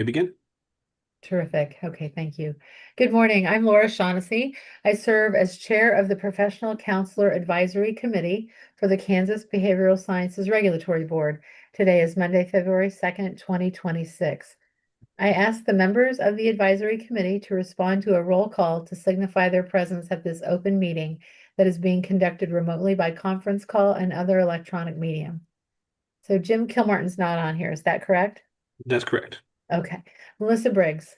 We begin. Terrific. Okay, thank you. Good morning. I'm Laura Shaughnessy. I serve as chair of the Professional Counselor Advisory Committee for the Kansas Behavioral Sciences Regulatory Board. Today is Monday, February 2nd, 2026. I ask the members of the advisory committee to respond to a roll call to signify their presence at this open meeting that is being conducted remotely by conference call and other electronic medium. So Jim Kilmartin's not on here, is that correct? That's correct. Okay. Melissa Briggs,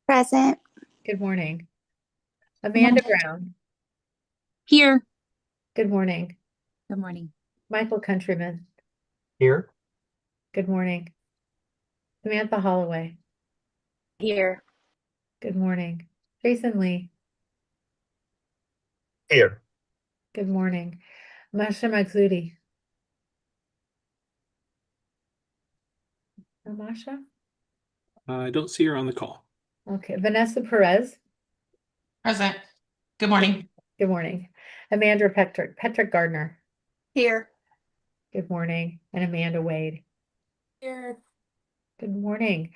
Present. good morning. Amanda Brown, Here. good morning. Good morning. Michael Countryman, Here. good morning. Samantha Holloway, Here. good morning. Jason Lee, Here. good morning. Masha Magsudi. Oh, Masha? I don't see her on the call. Okay. Vanessa Perez, Present. Good morning. good morning. Amanda Petrick Gardner, Here. good morning. And Amanda Wade, Here. good morning.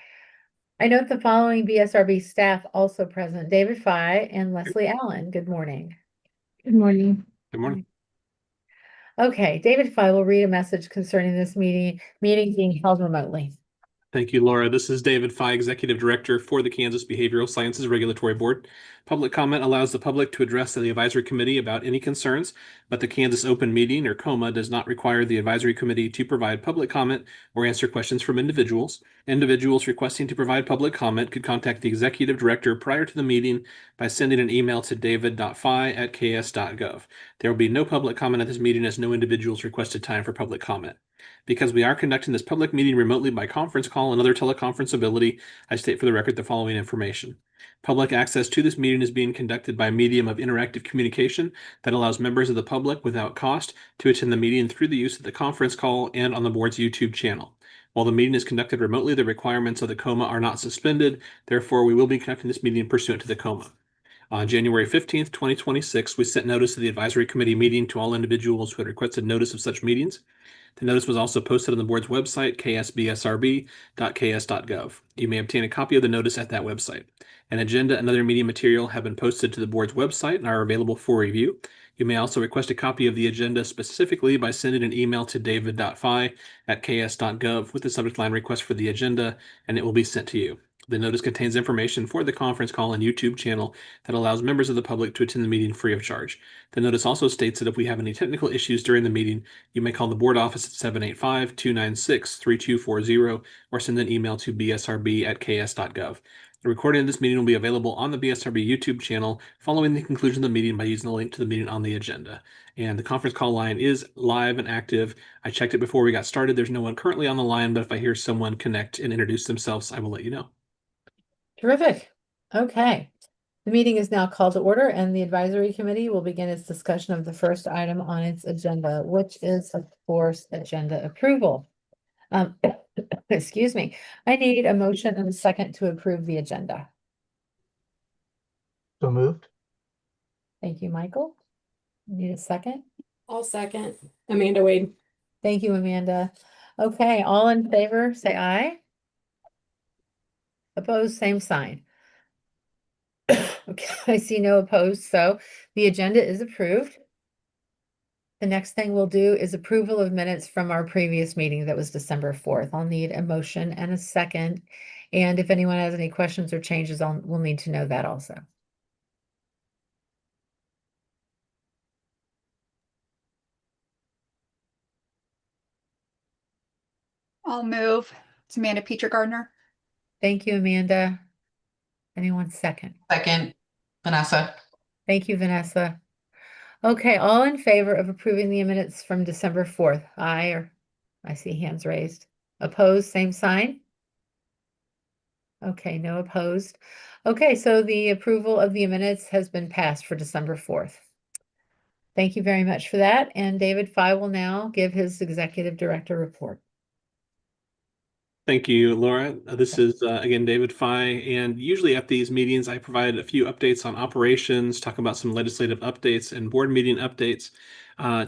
I note the following BSRB staff also present: David Fye and Leslie Allen. Good morning. Good morning. Good morning. Okay, David Fye will read a message concerning this meeting being held remotely. Thank you, Laura. This is David Fye, Executive Director for the Kansas Behavioral Sciences Regulatory Board. Public comment allows the public to address the advisory committee about any concerns, but the Kansas Open Meeting, or KOMA, does not require the advisory committee to provide public comment or answer questions from individuals. Individuals requesting to provide public comment could contact the Executive Director prior to the meeting by sending an email to david.fye@ks.gov. There will be no public comment at this meeting as no individuals requested time for public comment. Because we are conducting this public meeting remotely by conference call and other teleconference ability, I state for the record the following information. Public access to this meeting is being conducted by a medium of interactive communication that allows members of the public without cost to attend the meeting through the use of the conference call and on the board's YouTube channel. While the meeting is conducted remotely, the requirements of the KOMA are not suspended. Therefore, we will be conducting this meeting pursuant to the KOMA. On January 15th, 2026, we sent notice of the advisory committee meeting to all individuals who had requested notice of such meetings. The notice was also posted on the board's website, ksbsrb.ks.gov. You may obtain a copy of the notice at that website. An agenda and other meeting material have been posted to the board's website and are available for review. You may also request a copy of the agenda specifically by sending an email to david.fye@ks.gov with the subject line request for the agenda, and it will be sent to you. The notice contains information for the conference call and YouTube channel that allows members of the public to attend the meeting free of charge. The notice also states that if we have any technical issues during the meeting, you may call the board office at 785-296-3240 or send an email to bsrb@ks.gov. The recording of this meeting will be available on the BSRB YouTube channel following the conclusion of the meeting by using the link to the meeting on the agenda. And the conference call line is live and active. I checked it before we got started. There's no one currently on the line, but if I hear someone connect and introduce themselves, I will let you know. Terrific. Okay. The meeting is now called to order and the advisory committee will begin its discussion of the first item on its agenda, which is, of course, agenda approval. Excuse me. I need a motion and a second to approve the agenda. So moved. Thank you, Michael. Need a second? I'll second. Amanda Wade. Thank you, Amanda. Okay, all in favor, say aye. Opposed, same sign. Okay, I see no opposed, so the agenda is approved. The next thing we'll do is approval of minutes from our previous meeting that was December 4th. I'll need a motion and a second. And if anyone has any questions or changes, we'll need to know that also. I'll move. It's Amanda Gardner. Thank you, Amanda. Anyone second? Second, Vanessa. Thank you, Vanessa. Okay, all in favor of approving the minutes from December 4th? Aye, or I see hands raised. Opposed, same sign? Okay, no opposed. Okay, so the approval of the minutes has been passed for December 4th. Thank you very much for that. And David Fye will now give his executive director report. Thank you, Laura. This is, again, David Fye, and usually at these meetings, I provide a few updates on operations, talk about some legislative updates and board meeting updates.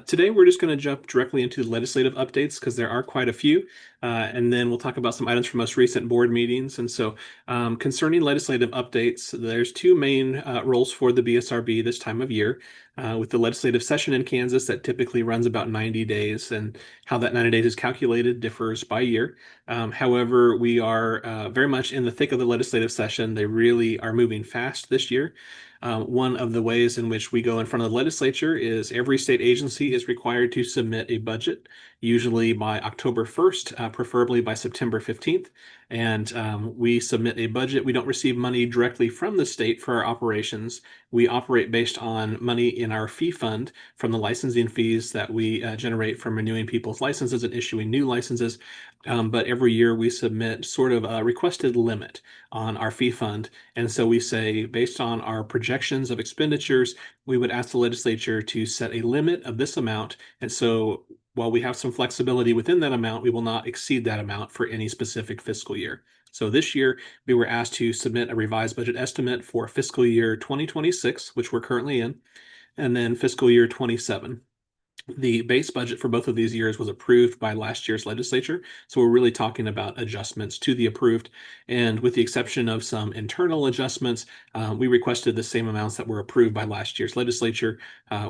Today, we're just going to jump directly into legislative updates because there are quite a few. And then we'll talk about some items from most recent board meetings. And so concerning legislative updates, there's two main roles for the BSRB this time of year. With the legislative session in Kansas that typically runs about 90 days, and how that 90 days is calculated differs by year. However, we are very much in the thick of the legislative session. They really are moving fast this year. One of the ways in which we go in front of the legislature is every state agency is required to submit a budget, usually by October 1st, preferably by September 15th. And we submit a budget. We don't receive money directly from the state for our operations. We operate based on money in our fee fund from the licensing fees that we generate from renewing people's licenses and issuing new licenses. But every year we submit sort of a requested limit on our fee fund. And so we say, based on our projections of expenditures, we would ask the legislature to set a limit of this amount. And so while we have some flexibility within that amount, we will not exceed that amount for any specific fiscal year. So this year, we were asked to submit a revised budget estimate for fiscal year 2026, which we're currently in, and then fiscal year 27. The base budget for both of these years was approved by last year's legislature. So we're really talking about adjustments to the approved. And with the exception of some internal adjustments, we requested the same amounts that were approved by last year's legislature.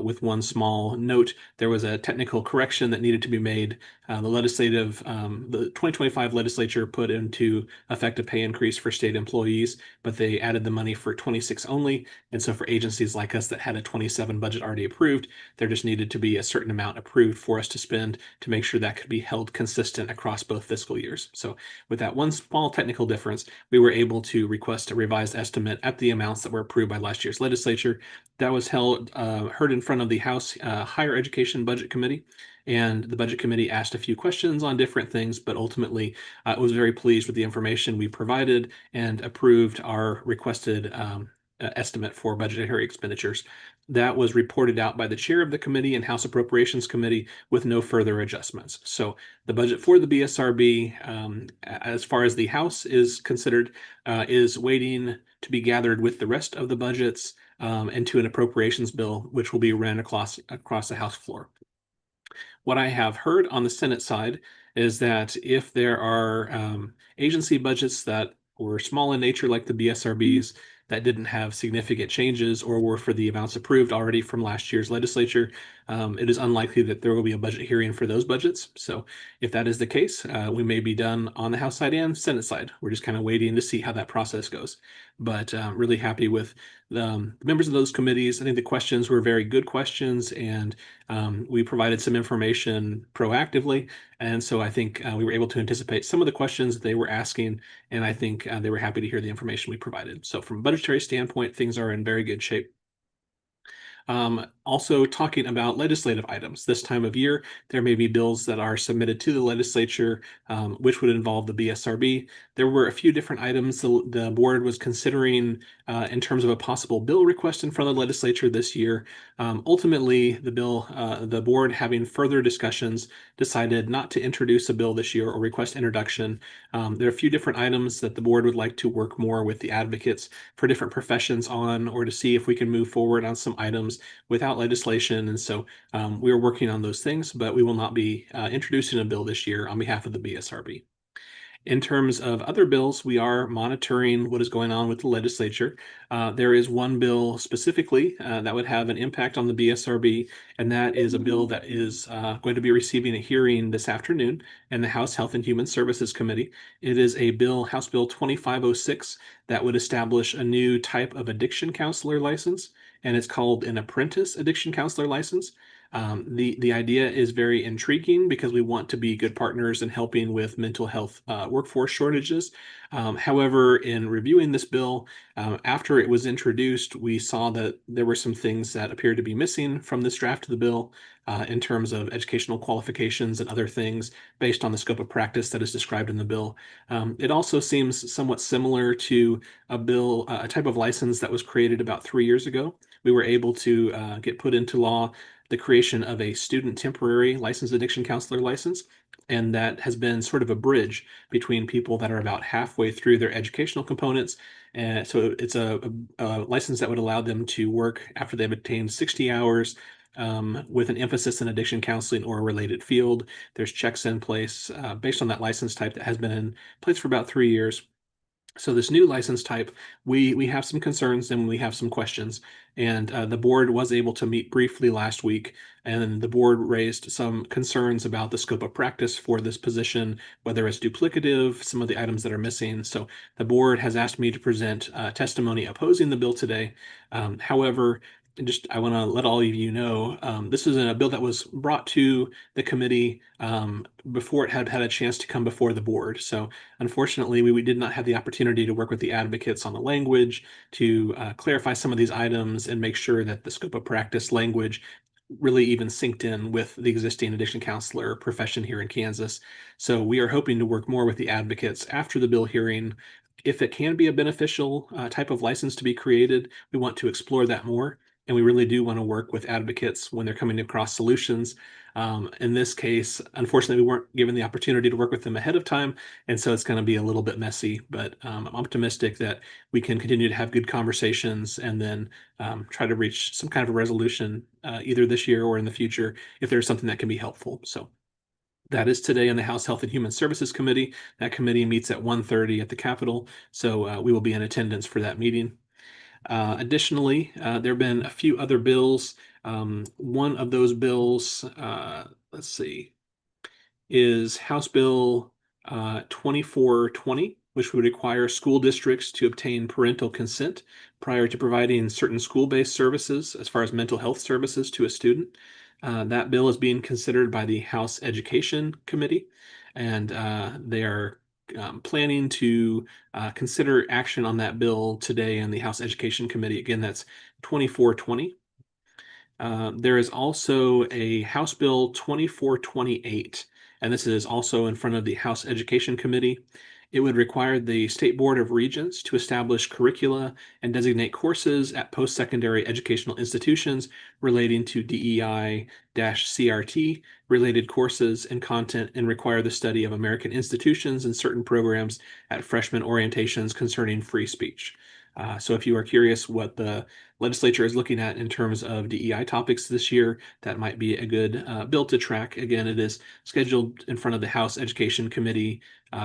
With one small note, there was a technical correction that needed to be made. The 2025 legislature put into effect a pay increase for state employees, but they added the money for 26 only. And so for agencies like us that had a 27 budget already approved, there just needed to be a certain amount approved for us to spend to make sure that could be held consistent across both fiscal years. So with that one small technical difference, we were able to request a revised estimate at the amounts that were approved by last year's legislature. That was heard in front of the House Higher Education Budget Committee. And the Budget Committee asked a few questions on different things, but ultimately was very pleased with the information we provided and approved our requested estimate for budgetary expenditures. That was reported out by the chair of the committee and House Appropriations Committee with no further adjustments. So the budget for the BSRB, as far as the House is considered, is waiting to be gathered with the rest of the budgets into an appropriations bill, which will be ran across the House floor. What I have heard on the Senate side is that if there are agency budgets that were small in nature, like the BSRBs, that didn't have significant changes or were for the amounts approved already from last year's legislature, it is unlikely that there will be a budget hearing for those budgets. So if that is the case, we may be done on the House side and Senate side. We're just kind of waiting to see how that process goes. But really happy with the members of those committees. I think the questions were very good questions, and we provided some information proactively. And so I think we were able to anticipate some of the questions they were asking, and I think they were happy to hear the information we provided. So from a budgetary standpoint, things are in very good shape. Also talking about legislative items. This time of year, there may be bills that are submitted to the legislature, which would involve the BSRB. There were a few different items the board was considering in terms of a possible bill request in front of the legislature this year. Ultimately, the board, having further discussions, decided not to introduce a bill this year or request introduction. There are a few different items that the board would like to work more with the advocates for different professions on, or to see if we can move forward on some items without legislation. And so we are working on those things, but we will not be introducing a bill this year on behalf of the BSRB. In terms of other bills, we are monitoring what is going on with the legislature. There is one bill specifically that would have an impact on the BSRB, and that is a bill that is going to be receiving a hearing this afternoon in the House Health and Human Services Committee. It is a bill, House Bill 2506, that would establish a new type of addiction counselor license, and it's called an apprentice addiction counselor license. The idea is very intriguing because we want to be good partners in helping with mental health workforce shortages. However, in reviewing this bill, after it was introduced, we saw that there were some things that appeared to be missing from this draft of the bill in terms of educational qualifications and other things based on the scope of practice that is described in the bill. It also seems somewhat similar to a type of license that was created about 3 years ago. We were able to get put into law the creation of a student temporary licensed addiction counselor license. And that has been sort of a bridge between people that are about halfway through their educational components. And so it's a license that would allow them to work after they've attained 60 hours with an emphasis in addiction counseling or a related field. There's checks in place based on that license type that has been in place for about 3 years. So this new license type, we have some concerns and we have some questions. And the board was able to meet briefly last week, and the board raised some concerns about the scope of practice for this position, whether it's duplicative, some of the items that are missing. So the board has asked me to present testimony opposing the bill today. However, I want to let all of you know, this is a bill that was brought to the committee before it had had a chance to come before the board. So unfortunately, we did not have the opportunity to work with the advocates on the language to clarify some of these items and make sure that the scope of practice language really even synced in with the existing addiction counselor profession here in Kansas. So we are hoping to work more with the advocates after the bill hearing. If it can be a beneficial type of license to be created, we want to explore that more. And we really do want to work with advocates when they're coming across solutions. In this case, unfortunately, we weren't given the opportunity to work with them ahead of time, and so it's going to be a little bit messy, but I'm optimistic that we can continue to have good conversations and then try to reach some kind of a resolution either this year or in the future if there's something that can be helpful. So that is today in the House Health and Human Services Committee. That committee meets at 1:30 at the Capitol, so we will be in attendance for that meeting. Additionally, there have been a few other bills. One of those bills, let's see, is House Bill 2420, which would require school districts to obtain parental consent prior to providing certain school-based services as far as mental health services to a student. That bill is being considered by the House Education Committee, and they are planning to consider action on that bill today in the House Education Committee. Again, that's 2420. There is also a House Bill 2428, and this is also in front of the House Education Committee. It would require the State Board of Regents to establish curricula and designate courses at post-secondary educational institutions relating to DEI-CRT related courses and content, and require the study of American institutions and certain programs at freshman orientations concerning free speech. So if you are curious what the legislature is looking at in terms of DEI topics this year, that might be a good bill to track. Again, it is scheduled in front of the House Education Committee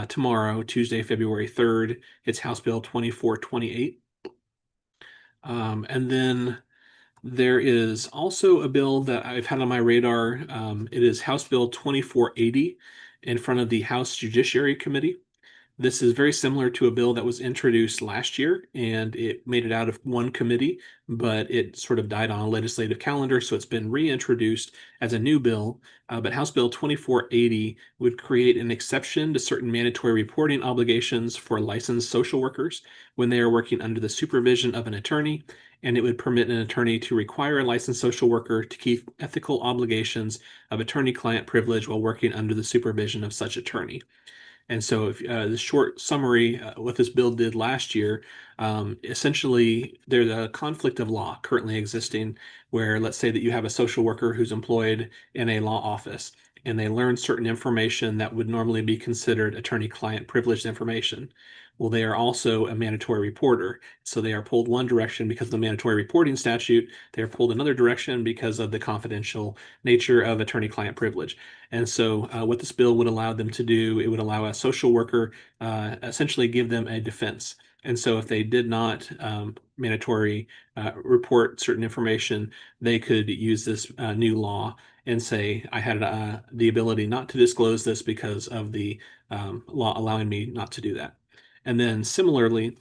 tomorrow, Tuesday, February 3rd. It's House Bill 2428. And then there is also a bill that I've had on my radar. It is House Bill 2480 in front of the House Judiciary Committee. This is very similar to a bill that was introduced last year, and it made it out of one committee, but it sort of died on a legislative calendar, so it's been reintroduced as a new bill. But House Bill 2480 would create an exception to certain mandatory reporting obligations for licensed social workers when they are working under the supervision of an attorney, and it would permit an attorney to require a licensed social worker to keep ethical obligations of attorney-client privilege while working under the supervision of such attorney. And so, if the short summary, what this bill did last year, essentially, there's a conflict of law currently existing where, let's say that you have a social worker who's employed in a law office and they learn certain information that would normally be considered attorney-client privileged information. Well, they are also a mandatory reporter. So they are pulled one direction because of the mandatory reporting statute. They are pulled another direction because of the confidential nature of attorney-client privilege. And so what this bill would allow them to do, it would allow a social worker essentially give them a defense. And so if they did not mandatory report certain information, they could use this new law and say, I had the ability not to disclose this because of the law allowing me not to do that. And then similarly,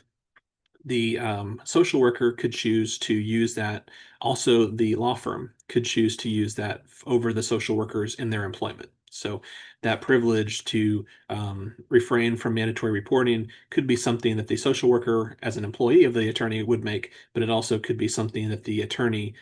the social worker could choose to use that. Also, the law firm could choose to use that over the social workers in their employment. So that privilege to refrain from mandatory reporting could be something that the social worker, as an employee of the attorney, would make, but it also could be something that the attorney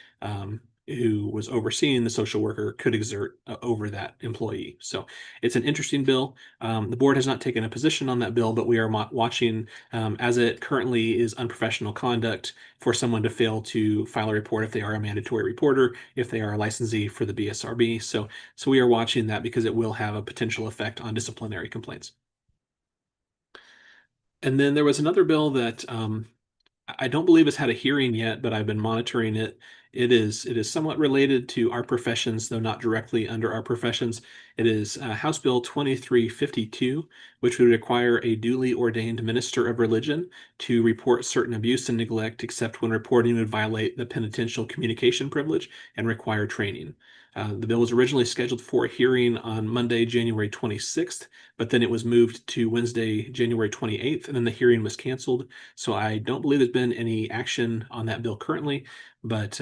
who was overseeing the social worker could exert over that employee. So it's an interesting bill. The board has not taken a position on that bill, but we are watching as it currently is unprofessional conduct for someone to fail to file a report if they are a mandatory reporter, if they are a licensee for the BSRB. So we are watching that because it will have a potential effect on disciplinary complaints. And then there was another bill that I don't believe it's had a hearing yet, but I've been monitoring it. It is somewhat related to our professions, though not directly under our professions. It is House Bill 2352, which would require a duly ordained minister of religion to report certain abuse and neglect, except when reporting would violate the penitential communication privilege and require training. The bill was originally scheduled for a hearing on Monday, January 26th, but then it was moved to Wednesday, January 28th, and then the hearing was canceled. So I don't believe there's been any action on that bill currently, but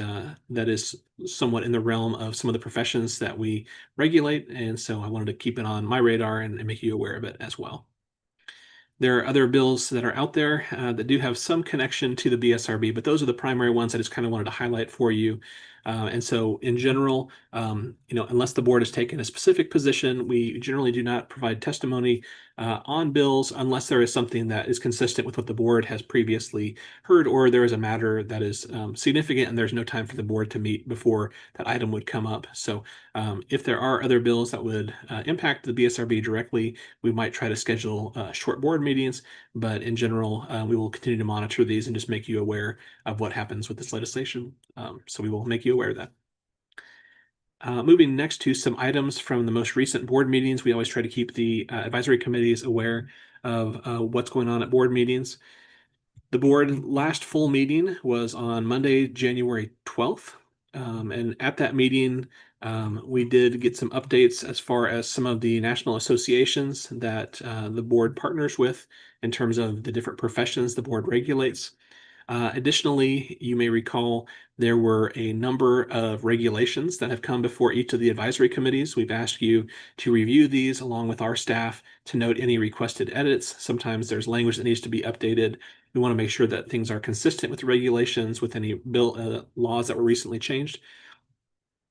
that is somewhat in the realm of some of the professions that we regulate. And so I wanted to keep it on my radar and make you aware of it as well. There are other bills that are out there that do have some connection to the BSRB, but those are the primary ones I just kind of wanted to highlight for you. And so in general, unless the board has taken a specific position, we generally do not provide testimony on bills unless there is something that is consistent with what the board has previously heard, or there is a matter that is significant and there's no time for the board to meet before that item would come up. So if there are other bills that would impact the BSRB directly, we might try to schedule short board meetings, but in general, we will continue to monitor these and just make you aware of what happens with this legislation. So we will make you aware of that. Moving next to some items from the most recent board meetings, we always try to keep the advisory committees aware of what's going on at board meetings. The board last full meeting was on Monday, January 12th. And at that meeting, we did get some updates as far as some of the national associations that the board partners with in terms of the different professions the board regulates. Additionally, you may recall there were a number of regulations that have come before each of the advisory committees. We've asked you to review these along with our staff to note any requested edits. Sometimes there's language that needs to be updated. We want to make sure that things are consistent with the regulations, with any bill laws that were recently changed.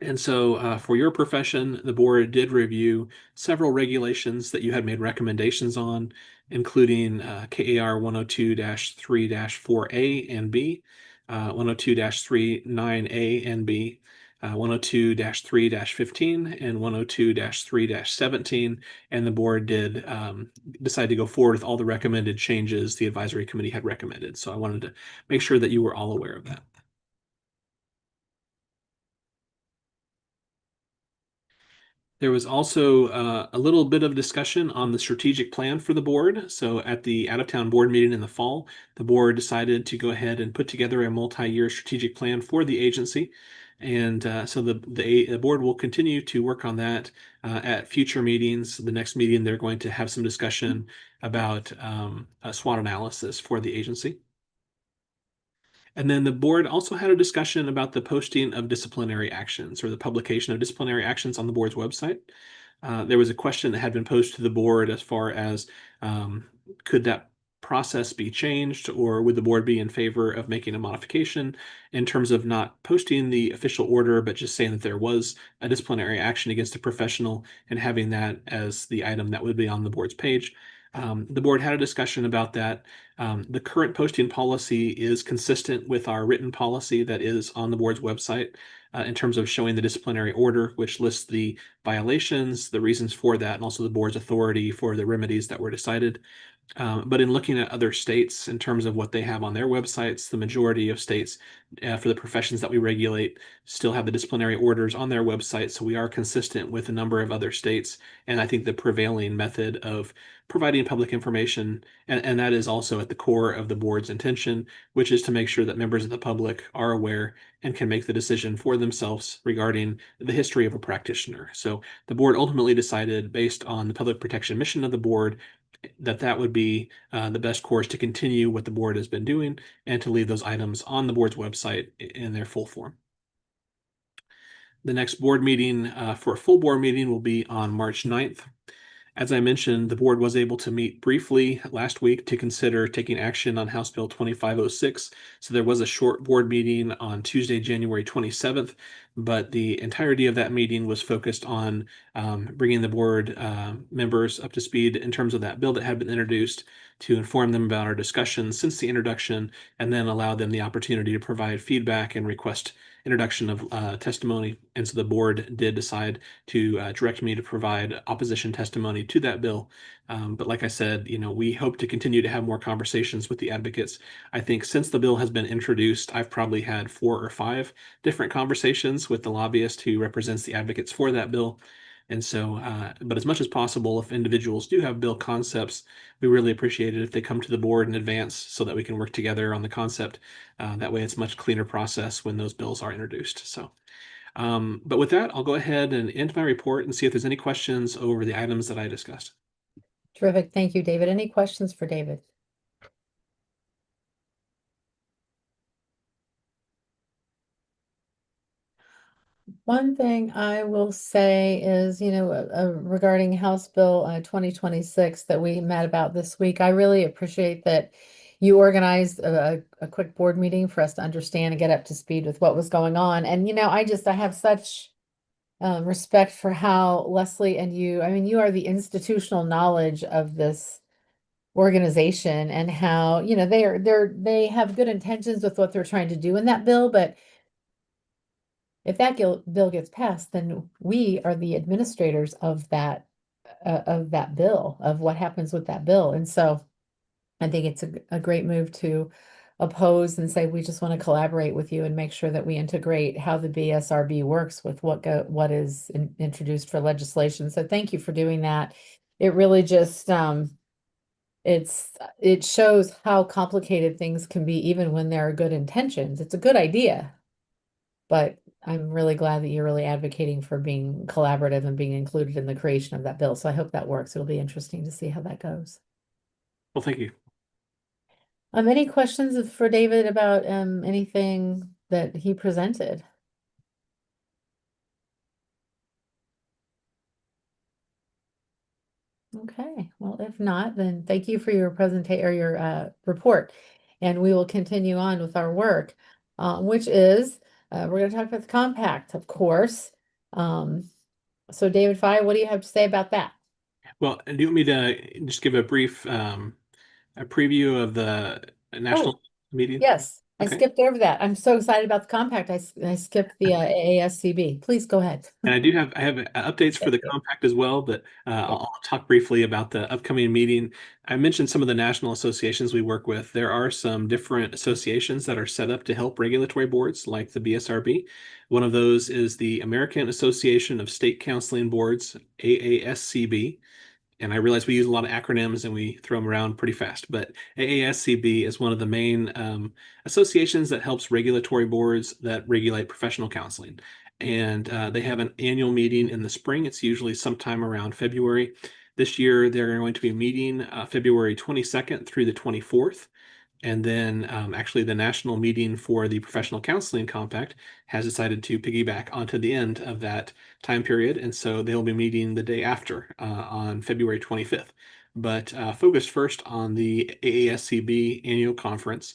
And so for your profession, the board did review several regulations that you had made recommendations on, including KAR 102-3-4A and B, 102-39A and B, 102-3-15, and 102-3-17. And the board did decide to go forward with all the recommended changes the advisory committee had recommended. So I wanted to make sure that you were all aware of that. There was also a little bit of discussion on the strategic plan for the board. So at the out-of-town board meeting in the fall, the board decided to go ahead and put together a multi-year strategic plan for the agency. And so the board will continue to work on that at future meetings. The next meeting, they're going to have some discussion about a SWOT analysis for the agency. And then the board also had a discussion about the posting of disciplinary actions or the publication of disciplinary actions on the board's website. There was a question that had been posed to the board as far as could that process be changed, or would the board be in favor of making a modification in terms of not posting the official order, but just saying that there was a disciplinary action against a professional and having that as the item that would be on the board's page. The board had a discussion about that. The current posting policy is consistent with our written policy that is on the board's website in terms of showing the disciplinary order, which lists the violations, the reasons for that, and also the board's authority for the remedies that were decided. But in looking at other states in terms of what they have on their websites, the majority of states for the professions that we regulate still have the disciplinary orders on their website. So we are consistent with a number of other states. And I think the prevailing method of providing public information, and that is also at the core of the board's intention, which is to make sure that members of the public are aware and can make the decision for themselves regarding the history of a practitioner. So the board ultimately decided, based on the public protection mission of the board, that would be the best course to continue what the board has been doing and to leave those items on the board's website in their full form. The next board meeting for a full board meeting will be on March 9th. As I mentioned, the board was able to meet briefly last week to consider taking action on House Bill 2506. So there was a short board meeting on Tuesday, January 27th, but the entirety of that meeting was focused on bringing the board members up to speed in terms of that bill that had been introduced, to inform them about our discussions since the introduction, and then allow them the opportunity to provide feedback and request introduction of testimony. And so the board did decide to direct me to provide opposition testimony to that bill. But like I said, we hope to continue to have more conversations with the advocates. I think since the bill has been introduced, I've probably had 4 or 5 different conversations with the lobbyist who represents the advocates for that bill. And so, but as much as possible, if individuals do have bill concepts, we really appreciate it if they come to the board in advance so that we can work together on the concept. That way it's a much cleaner process when those bills are introduced. So, but with that, I'll go ahead and end my report and see if there's any questions over the items that I discussed. Terrific. Thank you, David. Any questions for David? One thing I will say is, regarding House Bill 2026 that we met about this week, I really appreciate that you organized a quick board meeting for us to understand and get up to speed with what was going on. And, I have such respect for how Leslie and you, you are the institutional knowledge of this organization and how, they have good intentions with what they're trying to do in that bill, but if that bill gets passed, then we are the administrators of that bill, of what happens with that bill. And so I think it's a great move to oppose and say, we just want to collaborate with you and make sure that we integrate how the BSRB works with what is introduced for legislation. So thank you for doing that. It really just, it shows how complicated things can be, even when there are good intentions. It's a good idea, but I'm really glad that you're really advocating for being collaborative and being included in the creation of that bill. So I hope that works. It'll be interesting to see how that goes. Well, thank you. Any questions for David about anything that he presented? Okay, well, if not, then thank you for your presentation or your report, and we will continue on with our work, which is we're going to talk about the compact, of course. So David Fye, what do you have to say about that? Well, do you want me to just give a brief a preview of the national meeting? Yes, I Okay. skipped over that. I'm so excited about the compact. I skipped the AASCB. Please go ahead. And I have updates for the Thank you. compact as well, but I'll talk briefly about the upcoming meeting. I mentioned some of the national associations we work with. There are some different associations that are set up to help regulatory boards like the BSRB. One of those is the American Association of State Counseling Boards, AASCB. And I realize we use a lot of acronyms and we throw them around pretty fast, but AASCB is one of the main associations that helps regulatory boards that regulate professional counseling. And they have an annual meeting in the spring. It's usually sometime around February. This year, they're going to be meeting February 22nd through the 24th. And then actually the national meeting for the Professional Counseling Compact has decided to piggyback onto the end of that time period. And so they'll be meeting the day after on February 25th. But focused first on the AASCB annual conference.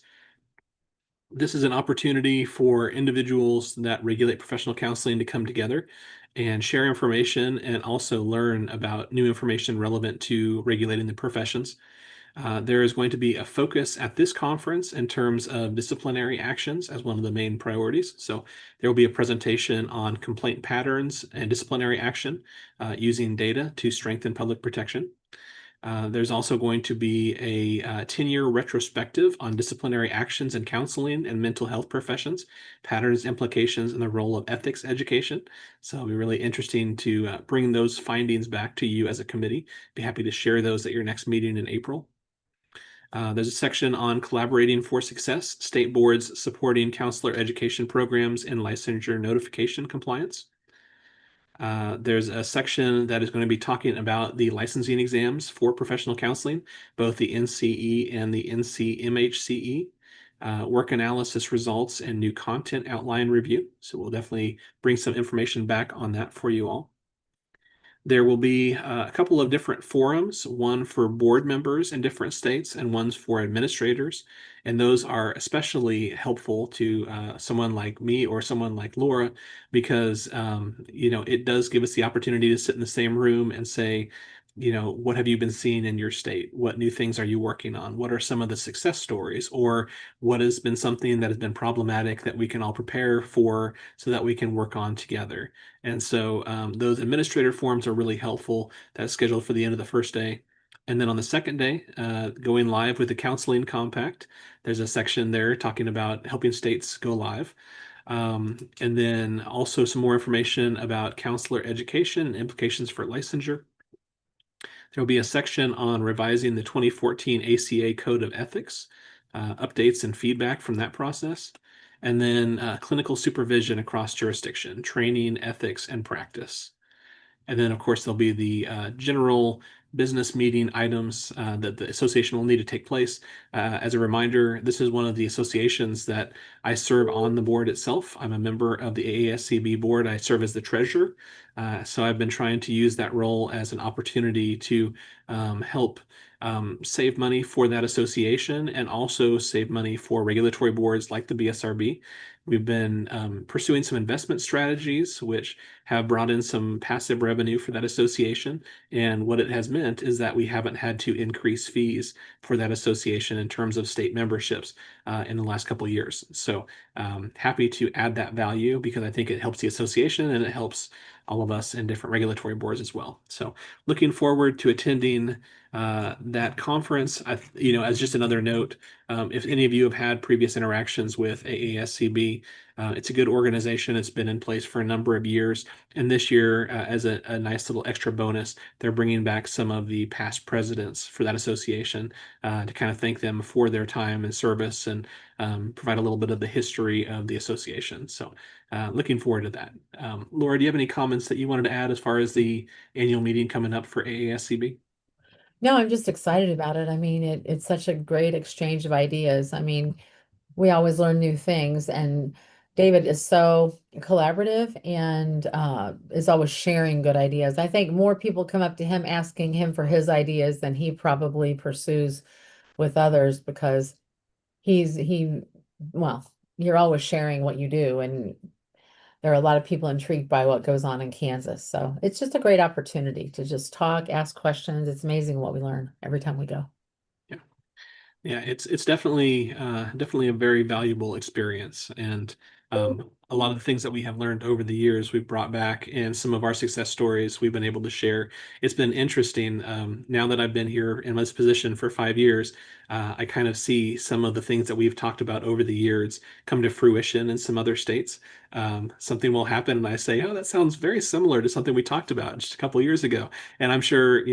This is an opportunity for individuals that regulate professional counseling to come together and share information and also learn about new information relevant to regulating the professions. There is going to be a focus at this conference in terms of disciplinary actions as one of the main priorities. So there will be a presentation on complaint patterns and disciplinary action using data to strengthen public protection. There's also going to be a 10-year retrospective on disciplinary actions in counseling and mental health professions, patterns, implications, and the role of ethics education. So it'll be really interesting to bring those findings back to you as a committee. Be happy to share those at your next meeting in April. There's a section on collaborating for success, state boards supporting counselor education programs and licensure notification compliance. There's a section that is going to be talking about the licensing exams for professional counseling, both the NCE and the NCMHCE, work analysis results and new content outline review. So we'll definitely bring some information back on that for you all. There will be a couple of different forums, one for board members in different states and one's for administrators. And those are especially helpful to someone like me or someone like Laura, because it does give us the opportunity to sit in the same room and say, what have you been seeing in your state? What new things are you working on? What are some of the success stories? Or what has been something that has been problematic that we can all prepare for so that we can work on together? And so those administrator forums are really helpful. That's scheduled for the end of the first day. And then on the second day, going live with the counseling compact, there's a section there talking about helping states go live. And then also some more information about counselor education and implications for licensure. There will be a section on revising the 2014 ACA Code of Ethics, updates and feedback from that process, and then clinical supervision across jurisdiction, training, ethics, and practice. And then, of course, there'll be the general business meeting items that the association will need to take place. As a reminder, this is one of the associations that I serve on the board itself. I'm a member of the AASCB board. I serve as the treasurer. So I've been trying to use that role as an opportunity to help save money for that association and also save money for regulatory boards like the BSRB. We've been pursuing some investment strategies, which have brought in some passive revenue for that association. And what it has meant is that we haven't had to increase fees for that association in terms of state memberships in the last couple of years. So happy to add that value because I think it helps the association and it helps all of us in different regulatory boards as well. So looking forward to attending that conference. As just another note, if any of you have had previous interactions with AASCB, it's a good organization. It's been in place for a number of years. And this year, as a nice little extra bonus, they're bringing back some of the past presidents for that association to kind of thank them for their time and service and provide a little bit of the history of the association. So looking forward to that. Laura, do you have any comments that you wanted to add as far as the annual meeting coming up for AASCB? No, I'm just excited about it. I mean, it's such a great exchange of ideas. I mean, we always learn new things, and David is so collaborative and is always sharing good ideas. I think more people come up to him asking him for his ideas than he probably pursues with others because well, you're always sharing what you do, and there are a lot of people intrigued by what goes on in Kansas. So it's just a great opportunity to just talk, ask questions. It's amazing what we learn every time we go. Yeah, it's definitely a very valuable experience, and a lot of the things that we have learned over the years we've brought back, and some of our success stories we've been able to share. It's been interesting. Now that I've been here in this position for 5 years, I kind of see some of the things that we've talked about over the years come to fruition in some other states. Something will happen, and I say, "Oh, that sounds very similar to something we talked about just a couple of years ago." And I'm sure,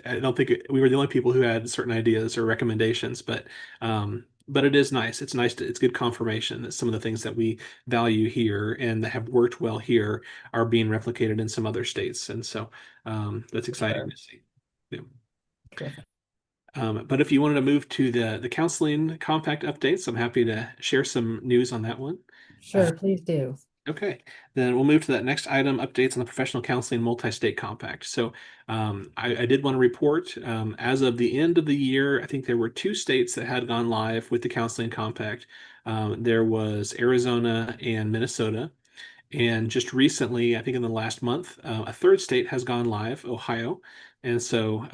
I don't think we were the only people who had certain ideas or recommendations, but it is nice. It's nice it's good confirmation that some of the things that we value here and that have worked well here are being replicated in some other states. And so that's exciting to see. Yeah. Terrific. But if you wanted to move to the counseling compact updates, I'm happy to share some news on that one. Sure, please do. Okay, then we'll move to that next item, updates on the professional counseling multi-state compact. So I did want to report as of the end of the year, I think there were 2 states that had gone live with the counseling compact. There was Arizona and Minnesota. And just recently, I think in the last month, a 3rd state has gone live, Ohio. And so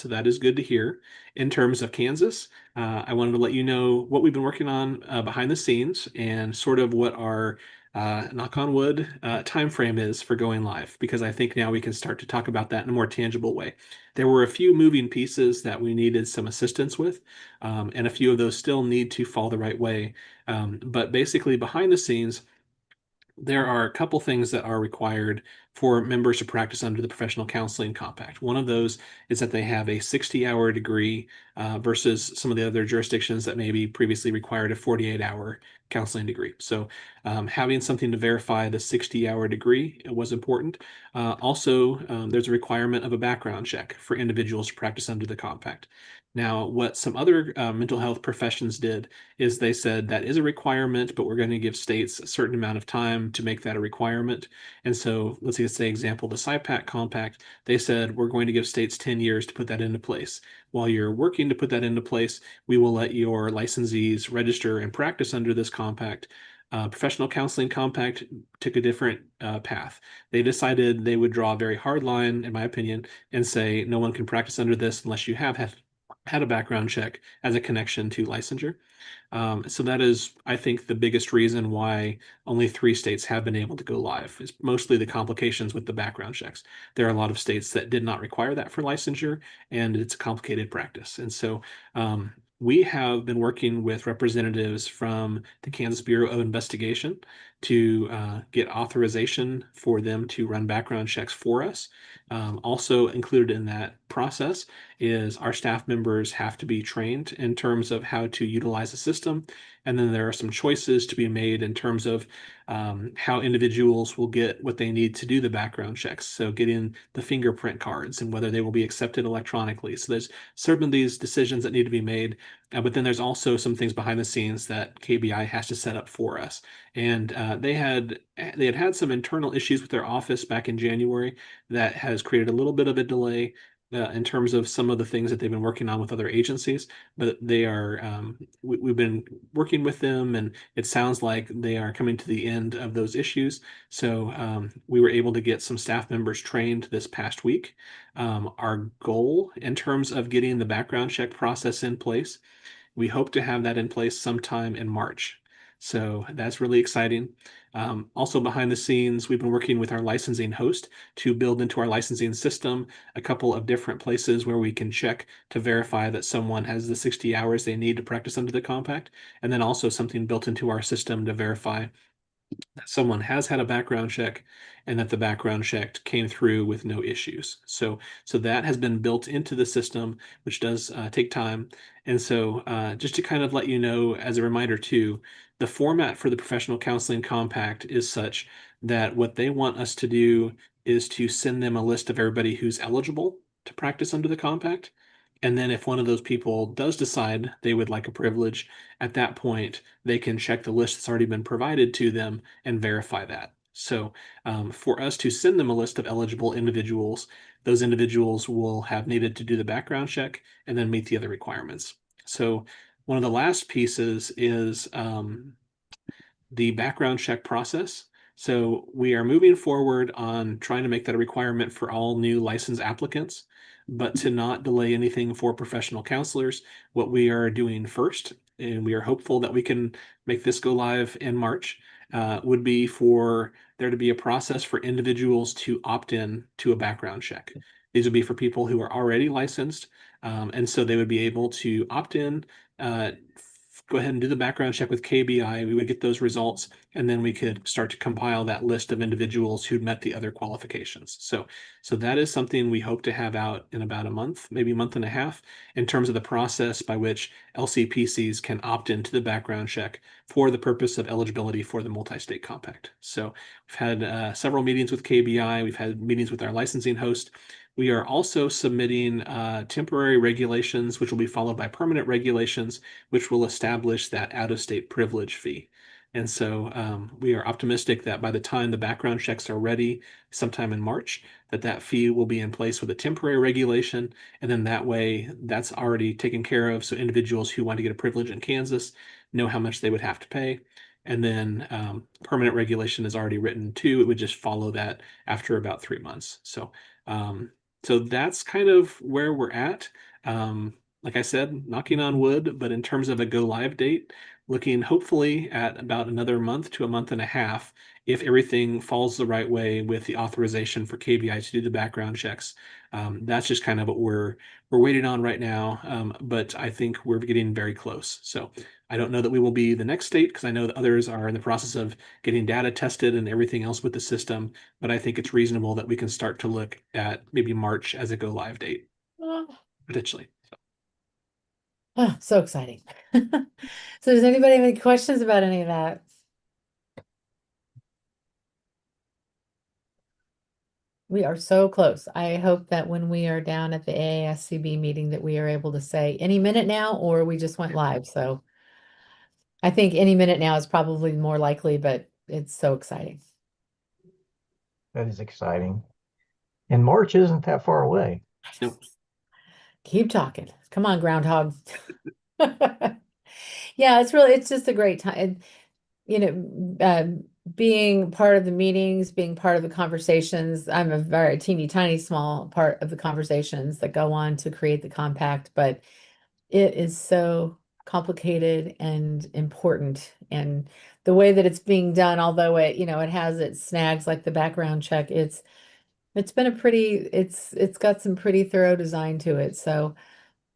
that is good to hear. In terms of Kansas, I wanted to let you know what we've been working on behind the scenes and sort of what our knock on wood time frame is for going live, because I think now we can start to talk about that in a more tangible way. There were a few moving pieces that we needed some assistance with, and a few of those still need to fall the right way. But basically, behind the scenes, there are a couple things that are required for members to practice under the professional counseling compact. One of those is that they have a 60-hour degree versus some of the other jurisdictions that maybe previously required a 48-hour counseling degree. So having something to verify the 60-hour degree was important. Also, there's a requirement of a background check for individuals to practice under the compact. Now, what some other mental health professions did is they said that is a requirement, but we're going to give states a certain amount of time to make that a requirement. And so let's say example, the SIPAC compact, they said we're going to give states 10 years to put that into place. While you're working to put that into place, we will let your licensees register and practice under this compact. Professional Counseling Compact took a different path. They decided they would draw a very hard line, in my opinion, and say no one can practice under this unless you have had a background check as a connection to licensure. So that is, I think, the biggest reason why only 3 states have been able to go live is mostly the complications with the background checks. There are a lot of states that did not require that for licensure, and it's a complicated practice. And so we have been working with representatives from the Kansas Bureau of Investigation to get authorization for them to run background checks for us. Also included in that process is our staff members have to be trained in terms of how to utilize the system. And then there are some choices to be made in terms of how individuals will get what they need to do the background checks. So getting the fingerprint cards and whether they will be accepted electronically. So there's certain of these decisions that need to be made. But then there's also some things behind the scenes that KBI has to set up for us. And they had some internal issues with their office back in January that has created a little bit of a delay in terms of some of the things that they've been working on with other agencies, but they are we've been working with them, and it sounds like they are coming to the end of those issues. So we were able to get some staff members trained this past week. Our goal in terms of getting the background check process in place, we hope to have that in place sometime in March. So that's really exciting. Also behind the scenes, we've been working with our licensing host to build into our licensing system a couple of different places where we can check to verify that someone has the 60 hours they need to practice under the compact, and then also something built into our system to verify that someone has had a background check and that the background check came through with no issues. So that has been built into the system, which does take time. And so just to kind of let you know, as a reminder too, the format for the Professional Counseling Compact is such that what they want us to do is to send them a list of everybody who's eligible to practice under the compact. And then if one of those people does decide they would like a privilege, at that point, they can check the list that's already been provided to them and verify that. So for us to send them a list of eligible individuals, those individuals will have needed to do the background check and then meet the other requirements. So one of the last pieces is the background check process. So we are moving forward on trying to make that a requirement for all new license applicants, but to not delay anything for professional counselors. What we are doing first, and we are hopeful that we can make this go live in March, would be for there to be a process for individuals to opt in to a background check. These would be for people who are already licensed, and so they would be able to opt in, go ahead and do the background check with KBI. We would get those results, and then we could start to compile that list of individuals who'd met the other qualifications. So that is something we hope to have out in about a month, maybe a month and a half, in terms of the process by which LCPCs can opt into the background check for the purpose of eligibility for the multi-state compact. So we've had several meetings with KBI. We've had meetings with our licensing host. We are also submitting temporary regulations, which will be followed by permanent regulations, which will establish that out-of-state privilege fee. And so we are optimistic that by the time the background checks are ready, sometime in March, that fee will be in place with a temporary regulation. And then that way, that's already taken care of. So individuals who want to get a privilege in Kansas know how much they would have to pay. And then permanent regulation is already written too. It would just follow that after about 3 months. So that's kind of where we're at. Like I said, knocking on wood, but in terms of a go live date, looking hopefully at about another month to a month and a half if everything falls the right way with the authorization for KBI to do the background checks. That's just kind of what we're waiting on right now, but I think we're getting very close. So I don't know that we will be the next state because I know that others are in the process of getting data tested and everything else with the system, but I think it's reasonable that we can start to look at maybe March as a go live date, Oh, potentially. so exciting. So does anybody have any questions about any of that? We are so close. I hope that when we are down at the AASCB meeting that we are able to say any minute now, or we just went live. So I think any minute now is probably more likely, but it's so exciting. That is exciting. And March isn't that far away. Nope. Keep talking. Come on, groundhog. Yeah, it's just a great time. being part of the meetings, being part of the conversations. I'm a very teeny tiny small part of the conversations that go on to create the compact, but it is so complicated and important. And the way that it's being done, although it has its snags like the background check, it's been a it's got some pretty thorough design to it. So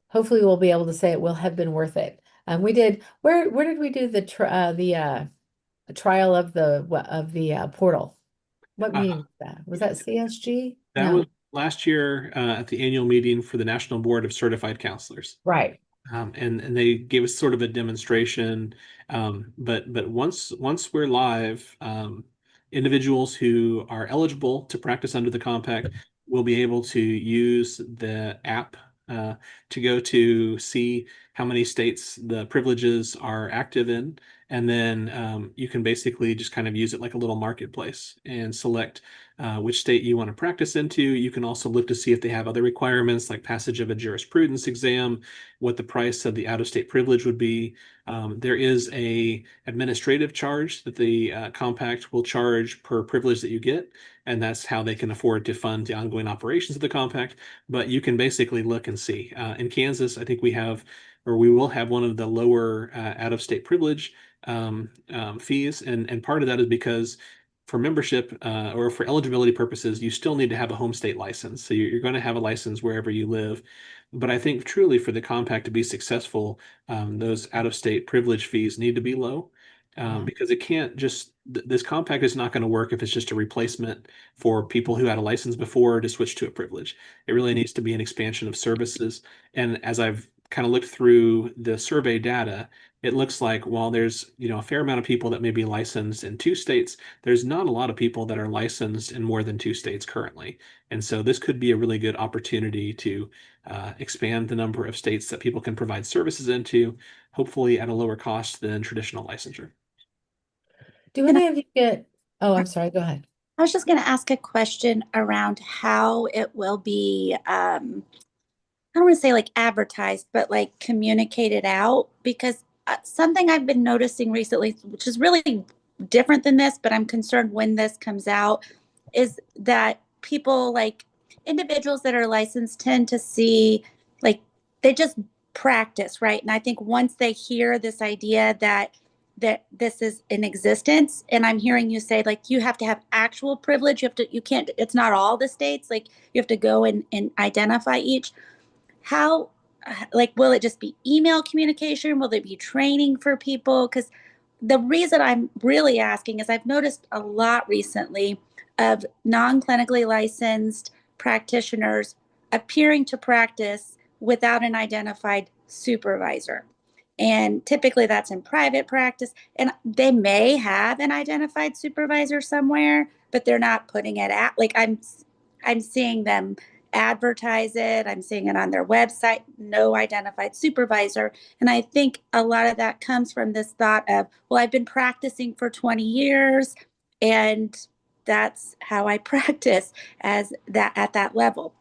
hopefully we'll be able to say it will have been worth it. We did, where did we do the trial of the portal? What Uh, meeting was that? Was that CSG? that No, was last year at the annual meeting for the National Board of Certified Counselors. right. And they gave us sort of a demonstration. But once we're live, individuals who are eligible to practice under the compact will be able to use the app uh, to go to see how many states the privileges are active in. And then you can basically just kind of use it like a little marketplace and select which state you want to practice into. You can also look to see if they have other requirements like passage of a jurisprudence exam, what the price of the out-of-state privilege would be. There is a administrative charge that the compact will charge per privilege that you get, and that's how they can afford to fund the ongoing operations of the compact. But you can basically look and see. In Kansas, I think we have, or we will have one of the lower out-of-state privilege fees, and part of that is because for membership or for eligibility purposes, you still need to have a home state license. So you're going to have a license wherever you live. But I think truly for the compact to be successful, those out-of-state privilege fees need to be low because it can't just, this compact is not going to work if it's just a replacement for people who had a license before to switch to a privilege. It really needs to be an expansion of services. And as I've kind of looked through the survey data, it looks like while there's a fair amount of people that may be licensed in 2 states, there's not a lot of people that are licensed in more than 2 states currently. And so this could be a really good opportunity to expand the number of states that people can provide services into, hopefully at a lower cost than traditional licensure. Do Can any of you get, oh, I'm sorry, go ahead. I was just going to ask a question around how it will be, I don't want to say like advertised, but like communicated out, because something I've been noticing recently, which is really different than this, but I'm concerned when this comes out, is that people like individuals that are licensed tend to see like they just practice, right? And I think once they hear this idea that this is in existence, and I'm hearing you say like you have to have actual privilege, you can't, it's not all the states, like you have to go and identify each. How, like, will it just be email communication? Will there be training for people? Because the reason I'm really asking is I've noticed a lot recently of non-clinically licensed practitioners appearing to practice without an identified supervisor. And typically that's in private practice. And they may have an identified supervisor somewhere, but they're not putting it at, like I'm seeing them advertise it. I'm seeing it on their website, no identified supervisor. And I think a lot of that comes from this thought of, well, I've been practicing for 20 years and that's how I practice as that at that level.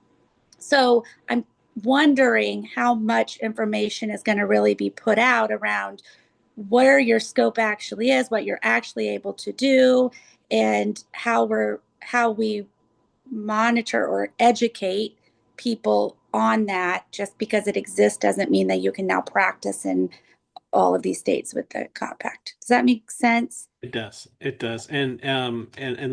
So I'm wondering how much information is going to really be put out around where your scope actually is, what you're actually able to do, and how we monitor or educate people on that. Just because it exists doesn't mean that you can now practice in all of these states with the compact. Does that make sense? It does. It does. And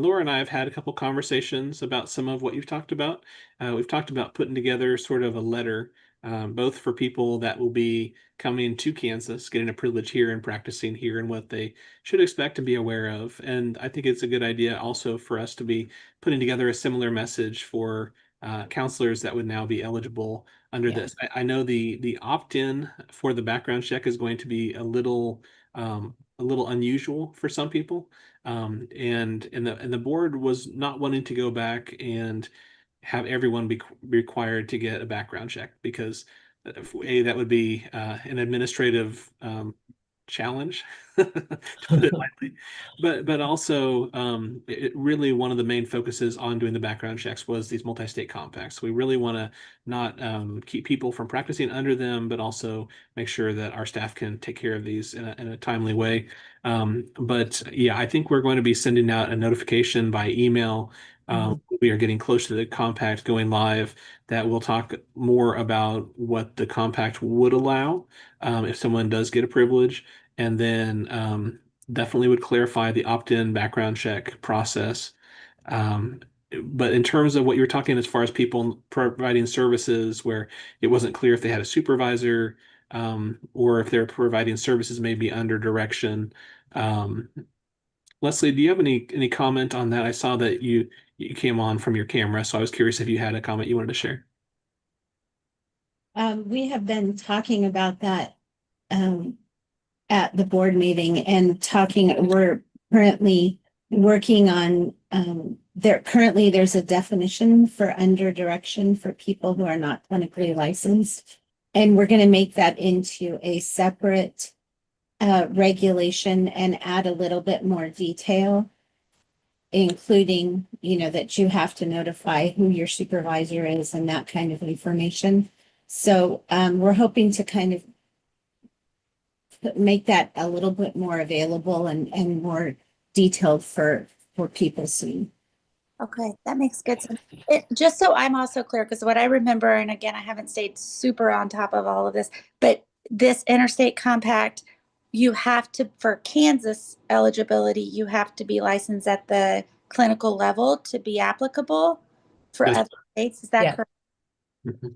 Laura and I have had a couple conversations about some of what you've talked about. We've talked about putting together sort of a letter, both for people that will be coming to Kansas, getting a privilege here and practicing here and what they should expect to be aware of. And I think it's a good idea also for us to be putting together a similar message for counselors that would now be eligible under Yeah. this. I know the opt-in for the background check is going to be a little unusual for some people. And the board was not wanting to go back and have everyone be required to get a background check because that would be an administrative challenge, to put it lightly. But also, really one of the main focuses on doing the background checks was these multi-state compacts. We really want to not keep people from practicing under them, but also make sure that our staff can take care of these in a timely way. But yeah, I think we're going to be sending out a notification by email. We are getting close to the compact going live, that will talk more about what the compact would allow if someone does get a privilege, and then definitely would clarify the opt-in background check process. Um, but in terms of what you're talking as far as people providing services where it wasn't clear if they had a supervisor, or if they're providing services maybe under direction. Leslie, do you have any comment on that? I saw that you came on from your camera, so I was curious if you had a comment you wanted to share. We have been talking about that at the board meeting and we're currently working on there's a definition for under direction for people who are not clinically licensed. And we're going to make that into a separate regulation and add a little bit more detail, including, that you have to notify who your supervisor is and that kind of information. So we're hoping to kind of make that a little bit more available and more detailed for people soon. Okay, that makes good sense. Just so I'm also clear, because what I remember, and again, I haven't stayed super on top of all of this, but this interstate compact, you have to, for Kansas eligibility, you have to be licensed at the clinical level to be applicable for Yes. other states. Is that Yeah. correct? Mhm.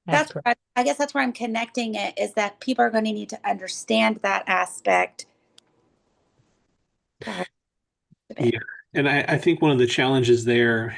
That's correct. I guess that's where I'm connecting it, is that people are going to need to understand that aspect. Yeah, and I think one of the challenges there,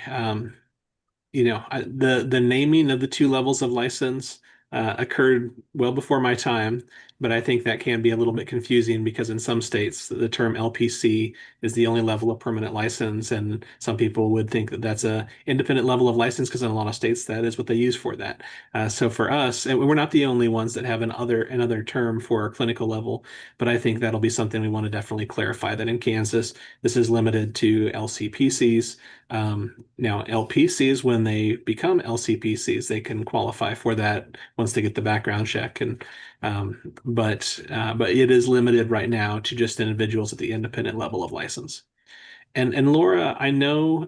the naming of the two levels of license occurred well before my time, but I think that can be a little bit confusing because in some states the term LPC is the only level of permanent license, and some people would think that that's a independent level of license because in a lot of states that is what they use for that. So for us, and we're not the only ones that have another term for our clinical level, but I think that'll be something we want to definitely clarify that in Kansas this is limited to LCPCs. Now, LPCs, when they become LCPCs, they can qualify for that once they get the background check. But it is limited right now to just individuals at the independent level of license. And Laura, I know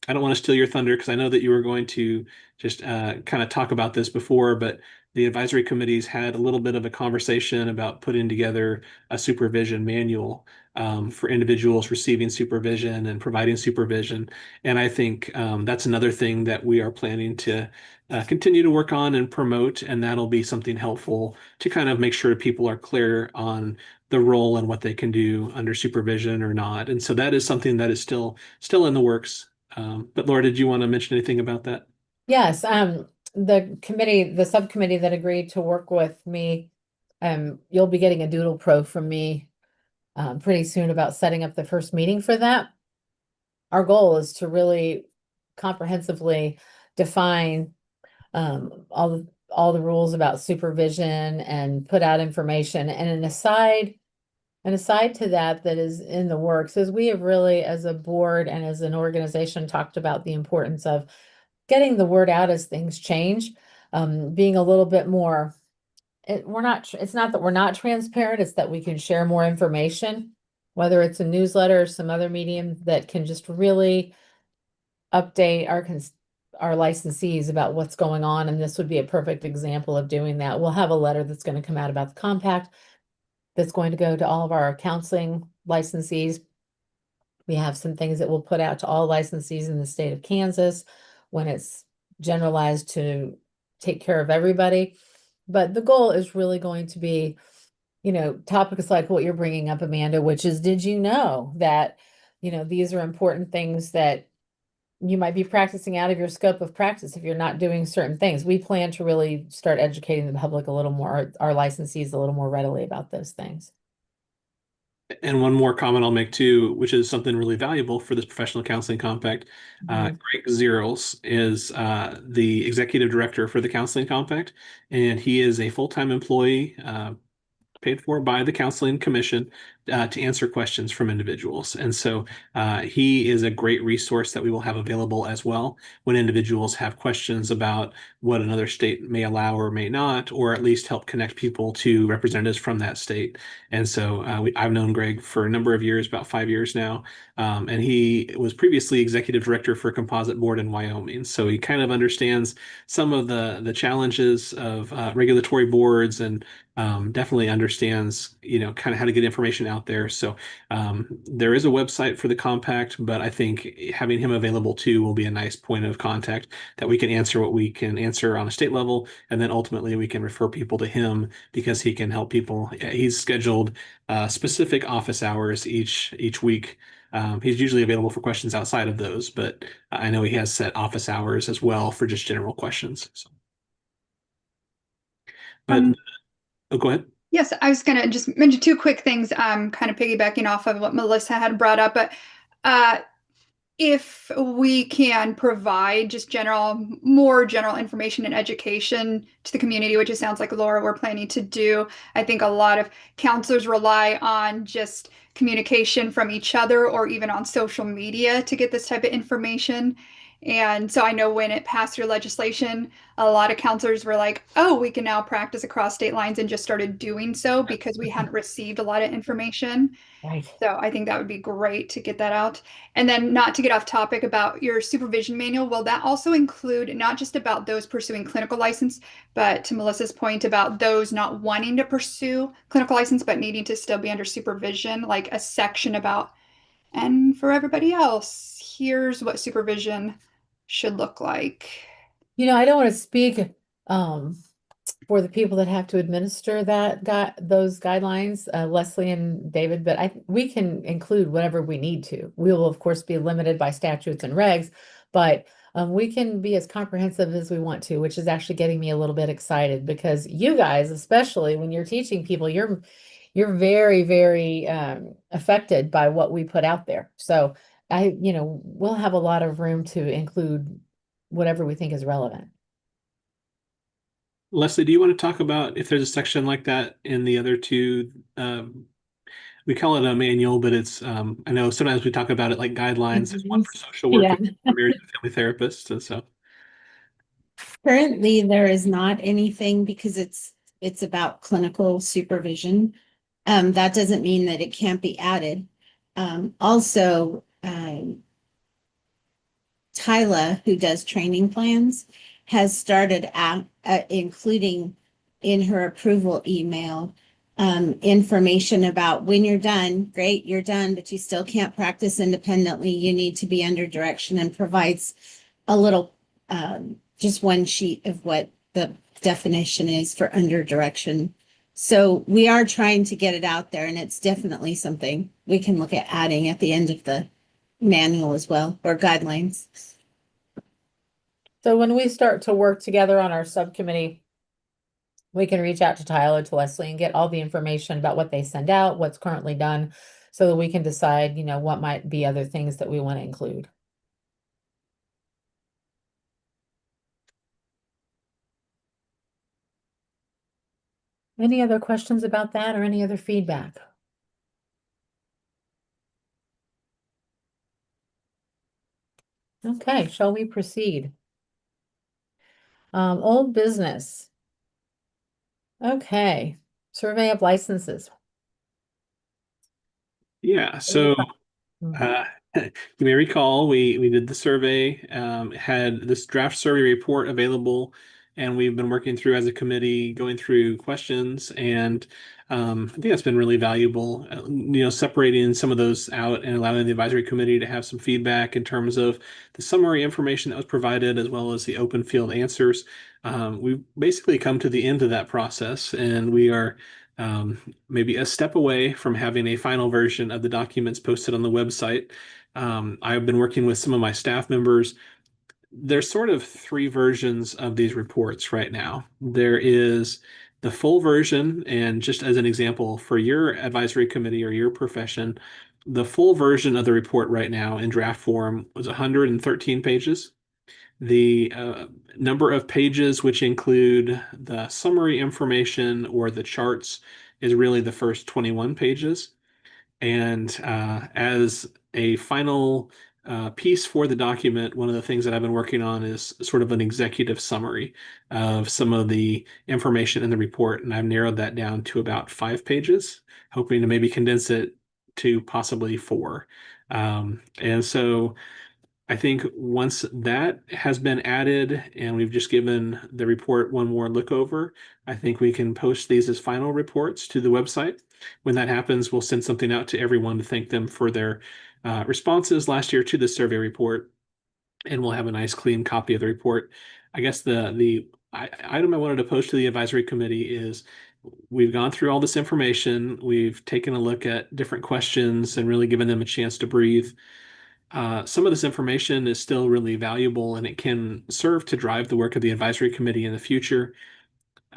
I don't want to steal your thunder because I know that you were going to just kind of talk about this before, but the advisory committees had a little bit of a conversation about putting together a supervision manual for individuals receiving supervision and providing supervision. And I think that's another thing that we are planning to continue to work on and promote, and that'll be something helpful to kind of make sure people are clear on the role and what they can do under supervision or not. And so that is something that is still in the works. But Laura, did you want to mention anything about that? Yes, the subcommittee that agreed to work with me, you'll be getting a doodle pro from me pretty soon about setting up the first meeting for that. Our goal is to really comprehensively define all the rules about supervision and put out information. And an aside to that is in the works is we have really, as a board and as an organization, talked about the importance of getting the word out as things change, being a little bit more. It's not that we're not transparent, it's that we can share more information, whether it's a newsletter or some other medium that can just really update our licensees about what's going on. And this would be a perfect example of doing that. We'll have a letter that's going to come out about the compact that's going to go to all of our counseling licensees. We have some things that we'll put out to all licensees in the state of Kansas when it's generalized to take care of everybody. But the goal is really going to be, topics like what you're bringing up, Amanda, which is, did you know that, these are important things that you might be practicing out of your scope of practice if you're not doing certain things. We plan to really start educating the public a little more, our licensees a little more readily about those things. And one more comment I'll make too, which is something really valuable for this professional counseling compact. Greg Zeros is the executive director for the counseling compact, and he is a full-time employee, paid for by the Counseling Commission to answer questions from individuals. And so he is a great resource that we will have available as well when individuals have questions about what another state may allow or may not, or at least help connect people to representatives from that state. And so I've known Greg for a number of years, about 5 years now, and he was previously executive director for a composite board in Wyoming. So he kind of understands some of the challenges of regulatory boards, and definitely understands, kind of how to get information out there. So there is a website for the compact, but I think having him available too will be a nice point of contact that we can answer what we can answer on a state level, and then ultimately we can refer people to him because he can help people. He's scheduled specific office hours each week. He's usually available for questions outside of those, but I know he has set office hours as well for just general questions. So. But oh, go ahead. Yes, I was gonna just mention two quick things, kind of piggybacking off of what Melissa had brought up, but if we can provide just more general information and education to the community, which it sounds like, Laura, we're planning to do. I think a lot of counselors rely on just communication from each other or even on social media to get this type of information. And so I know when it passed through legislation, a lot of counselors were like, oh, we can now practice across state lines, and just started doing so because we hadn't received a lot of information. Right. So I think that would be great to get that out. And then, not to get off topic, about your supervision manual, will that also include not just about those pursuing clinical license, but to Melissa's point about those not wanting to pursue clinical license but needing to still be under supervision, like a section about, and for everybody else, here's what supervision should look like? I don't want to speak for the people that have to administer those guidelines, Leslie and David, but we can include whatever we need to. We will, of course, be limited by statutes and regs, but we can be as comprehensive as we want to, which is actually getting me a little bit excited, because you guys, especially when you're teaching people, you're very, very affected by what we put out there. So we'll have a lot of room to include whatever we think is relevant. Leslie, do you want to talk about if there's a section like that in the other two? We call it a manual, but it's I know sometimes we talk about it like guidelines. There's one for social work, Yeah. and for marriage and family therapists, and so. Currently, there is not anything because it's about clinical supervision. That doesn't mean that it can't be added. Also, Tyla, who does training plans, has started including in her approval email information about when you're done. Great, you're done, but you still can't practice independently. You need to be under direction, and provides a little, just one sheet of what the definition is for under direction. So we are trying to get it out there, and it's definitely something we can look at adding at the end of the manual as well, or guidelines. So when we start to work together on our subcommittee, we can reach out to Tyler, to Leslie, and get all the information about what they send out, what's currently done, so that we can decide, what might be other things that we want to include. Any other questions about that, or any other feedback? Okay, shall we proceed? Old business. Okay, survey of licenses. Yeah, so you may recall we did the survey, had this draft survey report available, and we've been working through as a committee, going through questions, and I think that's been really valuable, separating some of those out and allowing the advisory committee to have some feedback in terms of the summary information that was provided, as well as the open field answers. We've basically come to the end of that process, and we are maybe a step away from having a final version of the documents posted on the website. I've been working with some of my staff members. There's sort of three versions of these reports right now. There is the full version, and just as an example, for your advisory committee or your profession, the full version of the report right now in draft form was 113 pages. The number of pages, which include the summary information or the charts, is really the first 21 pages. And as a final piece for the document, one of the things that I've been working on is sort of an executive summary of some of the information in the report. And I've narrowed that down to about 5 pages, hoping to maybe condense it to possibly 4. And so I think once that has been added and we've just given the report one more look over, I think we can post these as final reports to the website. When that happens, we'll send something out to everyone to thank them for their responses last year to the survey report, and we'll have a nice clean copy of the report. I guess the item I wanted to post to the advisory committee is we've gone through all this information, we've taken a look at different questions and really given them a chance to breathe. Some of this information is still really valuable and it can serve to drive the work of the advisory committee in the future.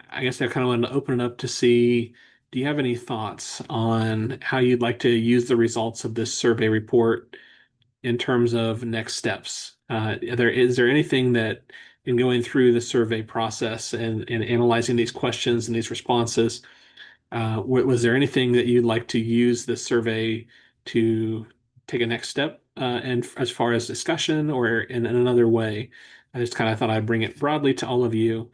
I guess I kind of wanted to open it up to see, do you have any thoughts on how you'd like to use the results of this survey report in terms of next steps? Is there anything that in going through the survey process and analyzing these questions and these responses, was there anything that you'd like to use the survey to take a next step and as far as discussion or in another way? I just kind of thought I'd bring it broadly to all of you.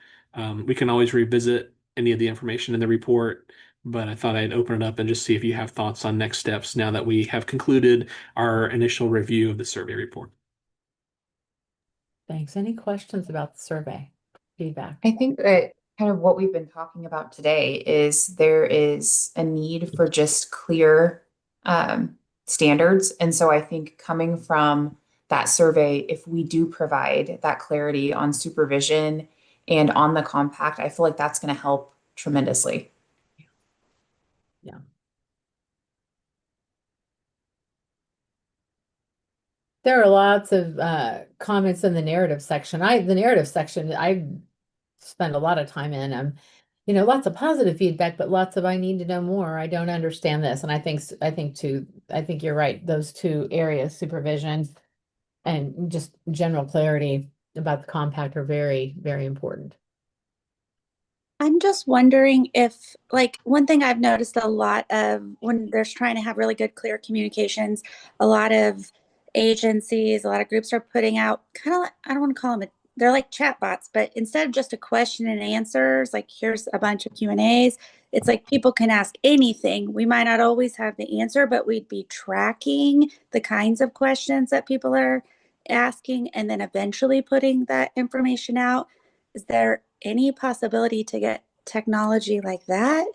We can always revisit any of the information in the report, but I thought I'd open it up and just see if you have thoughts on next steps now that we have concluded our initial review of the survey report. Thanks. Any questions about the survey? Feedback? I think that kind of what we've been talking about today is there is a need for just clear standards. And so I think coming from that survey, if we do provide that clarity on supervision and on the compact, I feel like that's going to help tremendously. Yeah. There are lots of comments in the narrative section. The narrative section, I spend a lot of time in. Lots of positive feedback, but lots of I need to know more. I don't understand this, and I think you're right. Those two areas, supervision and just general clarity about the compact, are very, very important. I'm just wondering if, like, one thing I've noticed a lot of when there's trying to have really good, clear communications, a lot of agencies, a lot of groups are putting out kind of, I don't want to call them, they're like chat bots, but instead of just a question and answers, like here's a bunch of Q&As, it's like people can ask anything. We might not always have the answer, but we'd be tracking the kinds of questions that people are asking and then eventually putting that information out. Is there any possibility to get technology like that?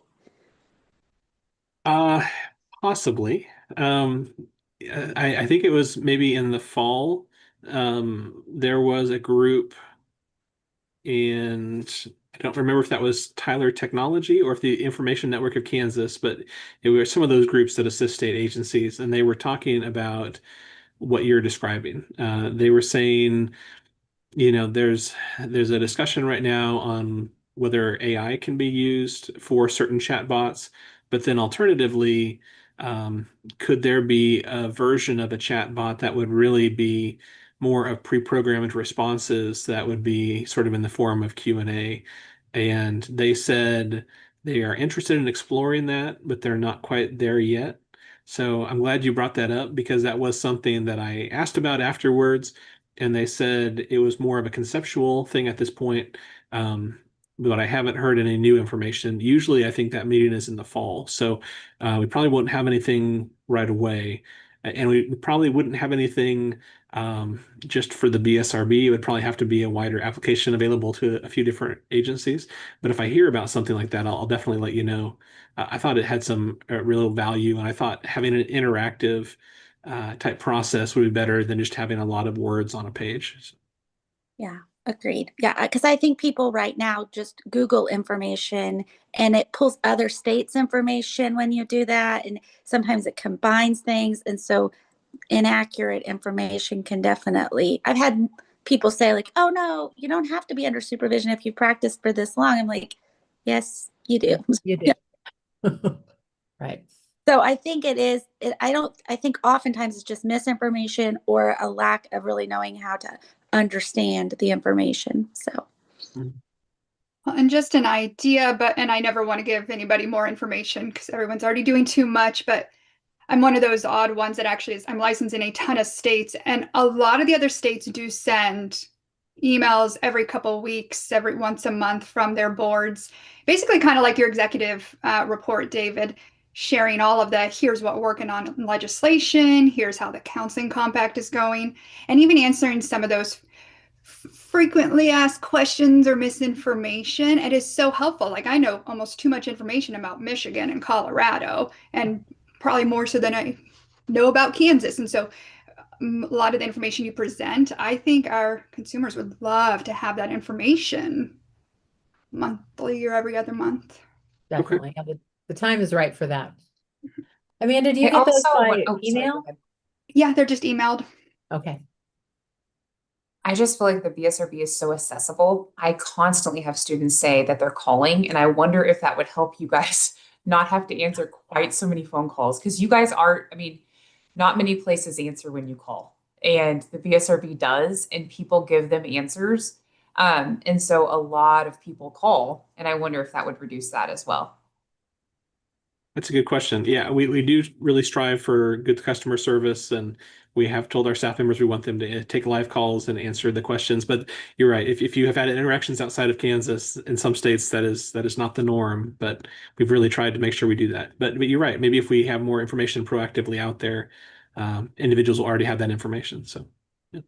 Possibly. I think it was maybe in the fall. There was a group, and I don't remember if that was Tyler Technology or if the Information Network of Kansas, but it were some of those groups that assist state agencies, and they were talking about what you're describing. They were saying, there's a discussion right now on whether AI can be used for certain chatbots, but then alternatively, could there be a version of a chatbot that would really be more of pre-programmed responses that would be sort of in the form of Q&A? And they said they are interested in exploring that, but they're not quite there yet. So I'm glad you brought that up because that was something that I asked about afterwards, and they said it was more of a conceptual thing at this point. But I haven't heard any new information. Usually, I think that meeting is in the fall, so we probably won't have anything right away, and we probably wouldn't have anything just for the BSRB. It would probably have to be a wider application available to a few different agencies. But if I hear about something like that, I'll definitely let you know. I thought it had some real value, and I thought having an interactive type process would be better than just having a lot of words on a page. Yeah, agreed. Yeah, because I think people right now just Google information and it pulls other states' information when you do that. And sometimes it combines things. And so inaccurate information can definitely, I've had people say, like, oh, no, you don't have to be under supervision if you practiced for this long. I'm like, yes, you do. You do. Right. So I think I think oftentimes it's just misinformation or a lack of really knowing how to understand the information. So. Well, and just an idea, and I never want to give anybody more information because everyone's already doing too much, but I'm one of those odd ones that actually I'm licensed in a ton of states, and a lot of the other states do send emails every couple of weeks, every once a month from their boards, basically kind of like your executive report, David, sharing all of the here's what we're working on in legislation, here's how the counseling compact is going, and even answering some of those frequently asked questions or misinformation. It is so helpful. Like I know almost too much information about Michigan and Colorado, and probably more so than I know about Kansas. And so a lot of the information you present, I think our consumers would love to have that information monthly or every other month. Definitely. Yeah, the time is right for that. Amanda, do you I get those also by oh, sorry, email? go ahead. Yeah, they're just emailed. Okay. I just feel like the BSRB is so accessible. I constantly have students say that they're calling, and I wonder if that would help you guys not have to answer quite so many phone calls because you guys are, I mean, not many places answer when you call, and the BSRB does, and people give them answers. And so a lot of people call, and I wonder if that would reduce that as well. That's a good question. Yeah, we do really strive for good customer service, and we have told our staff members we want them to take live calls and answer the questions. But you're right. If you have had interactions outside of Kansas, in some states that is not the norm, but we've really tried to make sure we do that. But you're right. Maybe if we have more information proactively out there, individuals will already have that information. So. Yeah.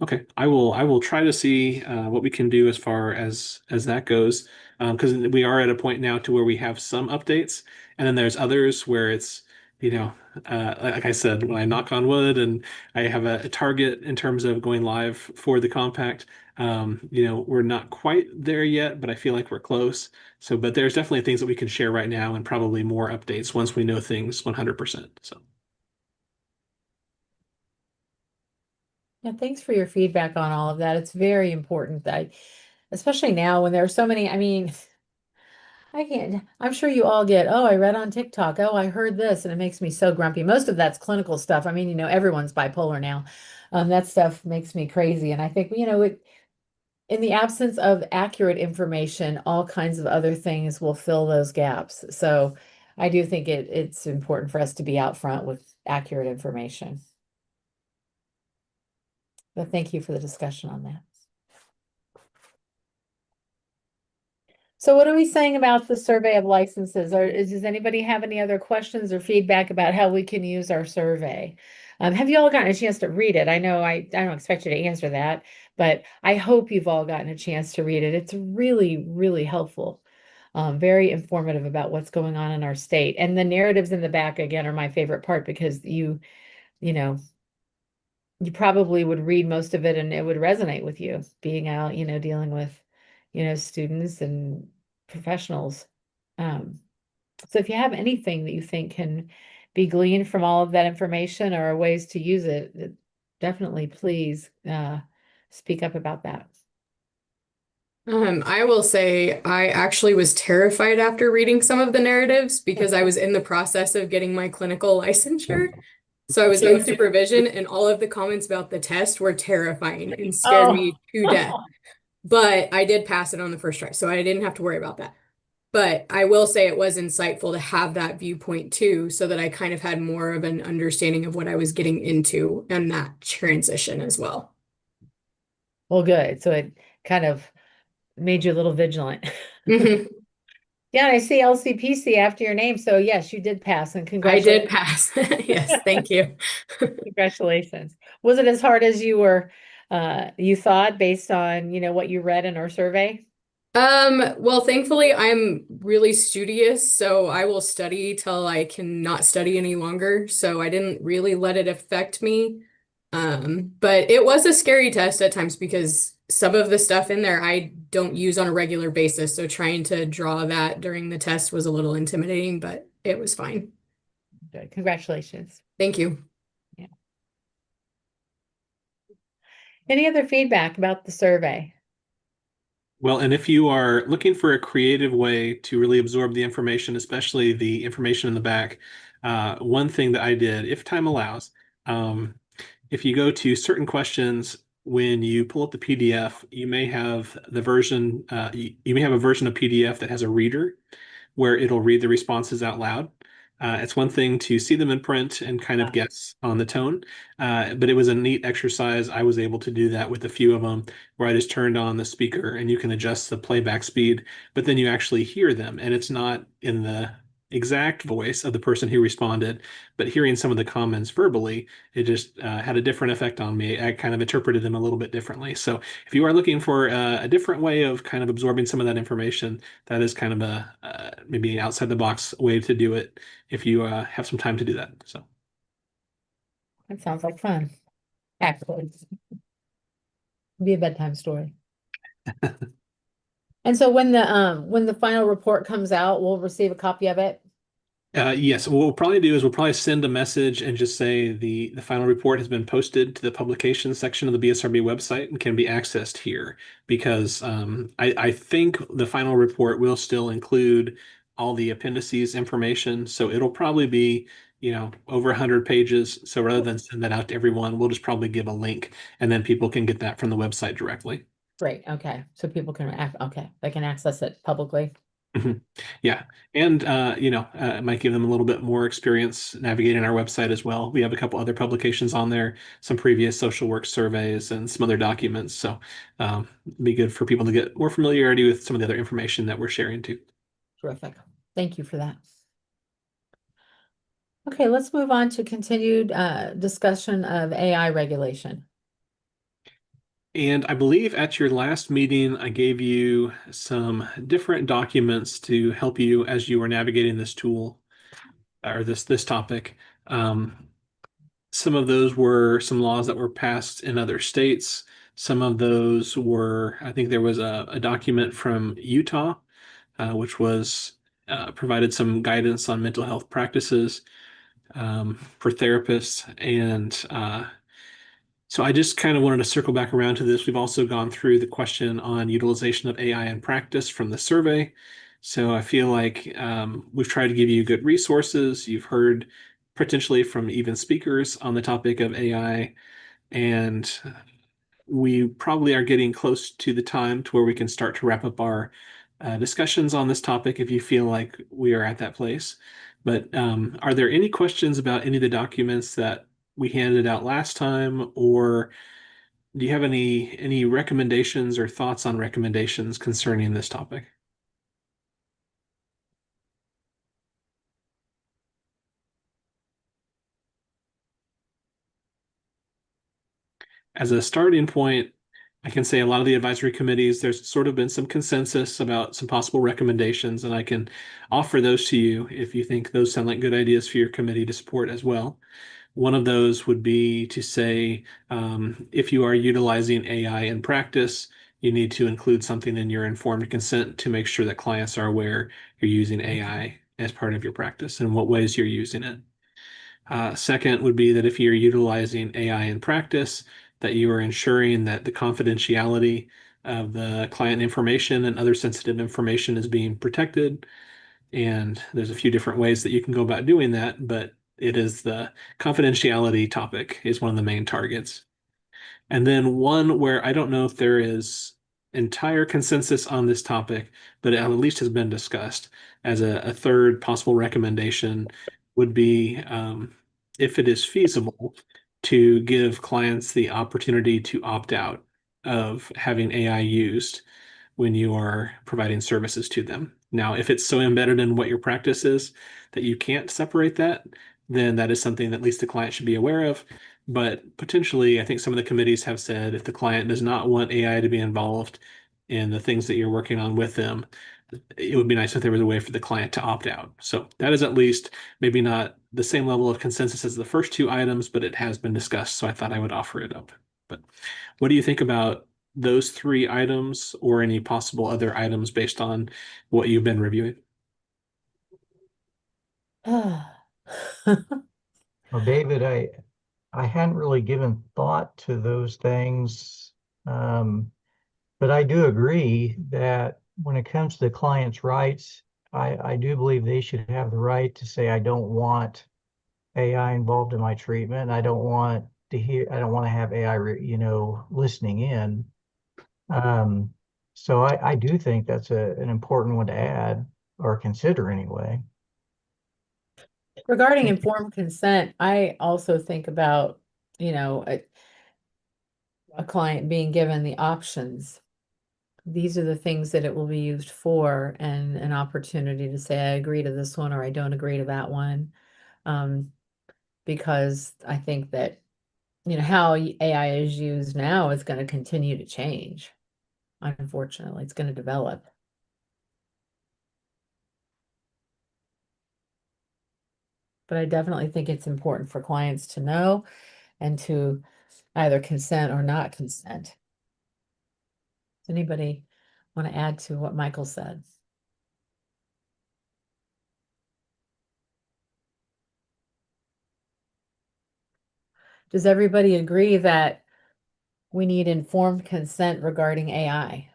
Okay, I will try to see what we can do as far as that goes, because we are at a point now to where we have some updates, and then there's others where it's, like I said, when I knock on wood and I have a target in terms of going live for the compact, we're not quite there yet, but I feel like we're close. So, but there's definitely things that we can share right now, and probably more updates once we know things 100%. So. Yeah, thanks for your feedback on all of that. It's very important that, especially now when there are so many, I mean, I'm sure you all get, oh, I read on TikTok, oh, I heard this, and it makes me so grumpy. Most of that's clinical stuff. I mean, everyone's bipolar now. That stuff makes me crazy. And I think, in the absence of accurate information, all kinds of other things will fill those gaps. So I do think it's important for us to be out front with accurate information. But thank you for the discussion on that. So what are we saying about the survey of licenses? Or does anybody have any other questions or feedback about how we can use our survey? Have you all gotten a chance to read it? I know I don't expect you to answer that, but I hope you've all gotten a chance to read it. It's really, really helpful. Very informative about what's going on in our state. And the narratives in the back, again, are my favorite part because you probably would read most of it and it would resonate with you being out, dealing with, students and professionals. So if you have anything that you think can be gleaned from all of that information or ways to use it, definitely please speak up about that. I will say I actually was terrified after reading some of the narratives because I was in the process of getting my clinical licensure. So I was in supervision, and all of the comments about the test were terrifying and scared me to death. But I did pass it on the first try, so I didn't have to worry about that. But I will say it was insightful to have that viewpoint too, so that I kind of had more of an understanding of what I was getting into and that transition as well. Well, good. So it kind of made you a little vigilant. Mhm. Yeah, I see LCPC after your name. So yes, you did pass, and I congratulations. did pass. Yes, thank you. Congratulations. Was it as hard as you thought based on, what you read in our survey? Well, thankfully I'm really studious, so I will study till I cannot study any longer. So I didn't really let it affect me. But it was a scary test at times because some of the stuff in there I don't use on a regular basis. So trying to draw that during the test was a little intimidating, but it was fine. Good. Congratulations. Thank you. Yeah. Any other feedback about the survey? Well, and if you are looking for a creative way to really absorb the information, especially the information in the back, one thing that I did, if time allows, if you go to certain questions when you pull up the PDF, you may have the version, you may have a version of PDF that has a reader where it'll read the responses out loud. It's one thing to see them in print and kind of guess on the tone, but it was a neat exercise. I was able to do that with a few of them where I just turned on the speaker and you can adjust the playback speed, but then you actually hear them and it's not in the exact voice of the person who responded, but hearing some of the comments verbally, it just had a different effect on me. I kind of interpreted them a little bit differently. So if you are looking for a different way of kind of absorbing some of that information, that is kind of a maybe an outside the box way to do it if you have some time to do that. So That sounds like fun. Actually, be a bedtime story. And so when the final report comes out, we'll receive a copy of it. yes, what we'll probably do is we'll probably send a message and just say the final report has been posted to the publication section of the BSRB website and can be accessed here because I think the final report will still include all the appendices information. So it'll probably be, over 100 pages. So rather than send that out to everyone, we'll just probably give a link and then people can get that from the website directly. Great, okay. So people can they can access it publicly. Yeah. And, it might give them a little bit more experience navigating our website as well. We have a couple other publications on there, some previous social work surveys and some other documents. So it'd be good for people to get more familiarity with some of the other information that we're sharing too. Terrific. Thank you for that. Okay, let's move on to continued discussion of AI regulation. And I believe at your last meeting, I gave you some different documents to help you as you were navigating this tool or this topic. Some of those were some laws that were passed in other states. Some of those were, I think there was a document from Utah, which was provided some guidance on mental health practices for therapists. And so I just kind of wanted to circle back around to this. We've also gone through the question on utilization of AI in practice from the survey. So I feel like we've tried to give you good resources. You've heard potentially from even speakers on the topic of AI, and we probably are getting close to the time to where we can start to wrap up our discussions on this topic if you feel like we are at that place. But are there any questions about any of the documents that we handed out last time, or do you have any recommendations or thoughts on recommendations concerning this topic? As a starting point, I can say a lot of the advisory committees, there's sort of been some consensus about some possible recommendations, and I can offer those to you if you think those sound like good ideas for your committee to support as well. One of those would be to say, if you are utilizing AI in practice, you need to include something in your informed consent to make sure that clients are aware you're using AI as part of your practice and what ways you're using it. Second would be that if you're utilizing AI in practice, that you are ensuring that the confidentiality of the client information and other sensitive information is being protected. And there's a few different ways that you can go about doing that, but it is the confidentiality topic is one of the main targets. And then one where I don't know if there is entire consensus on this topic, but it at least has been discussed as a third possible recommendation would be if it is feasible to give clients the opportunity to opt out of having AI used when you are providing services to them. Now, if it's so embedded in what your practice is that you can't separate that, then that is something that at least the client should be aware of. But potentially, I think some of the committees have said if the client does not want AI to be involved in the things that you're working on with them, it would be nice if there was a way for the client to opt out. So that is at least maybe not the same level of consensus as the first two items, but it has been discussed. So I thought I would offer it up. But what do you think about those three items or any possible other items based on what you've been reviewing? Well, David, I hadn't really given thought to those things. But I do agree that when it comes to the client's rights, I do believe they should have the right to say, I don't want AI involved in my treatment. I don't want to hear, I don't want to have AI, listening in. So I do think that's an important one to add or consider anyway. Regarding informed consent, I also think about, a client being given the options. These are the things that it will be used for, and an opportunity to say, I agree to this one or I don't agree to that one. Because I think that, how AI is used now is going to continue to change. Unfortunately, it's going to develop. But I definitely think it's important for clients to know and to either consent or not consent. Does anybody want to add to what Michael said? Does everybody agree that we need informed consent regarding AI?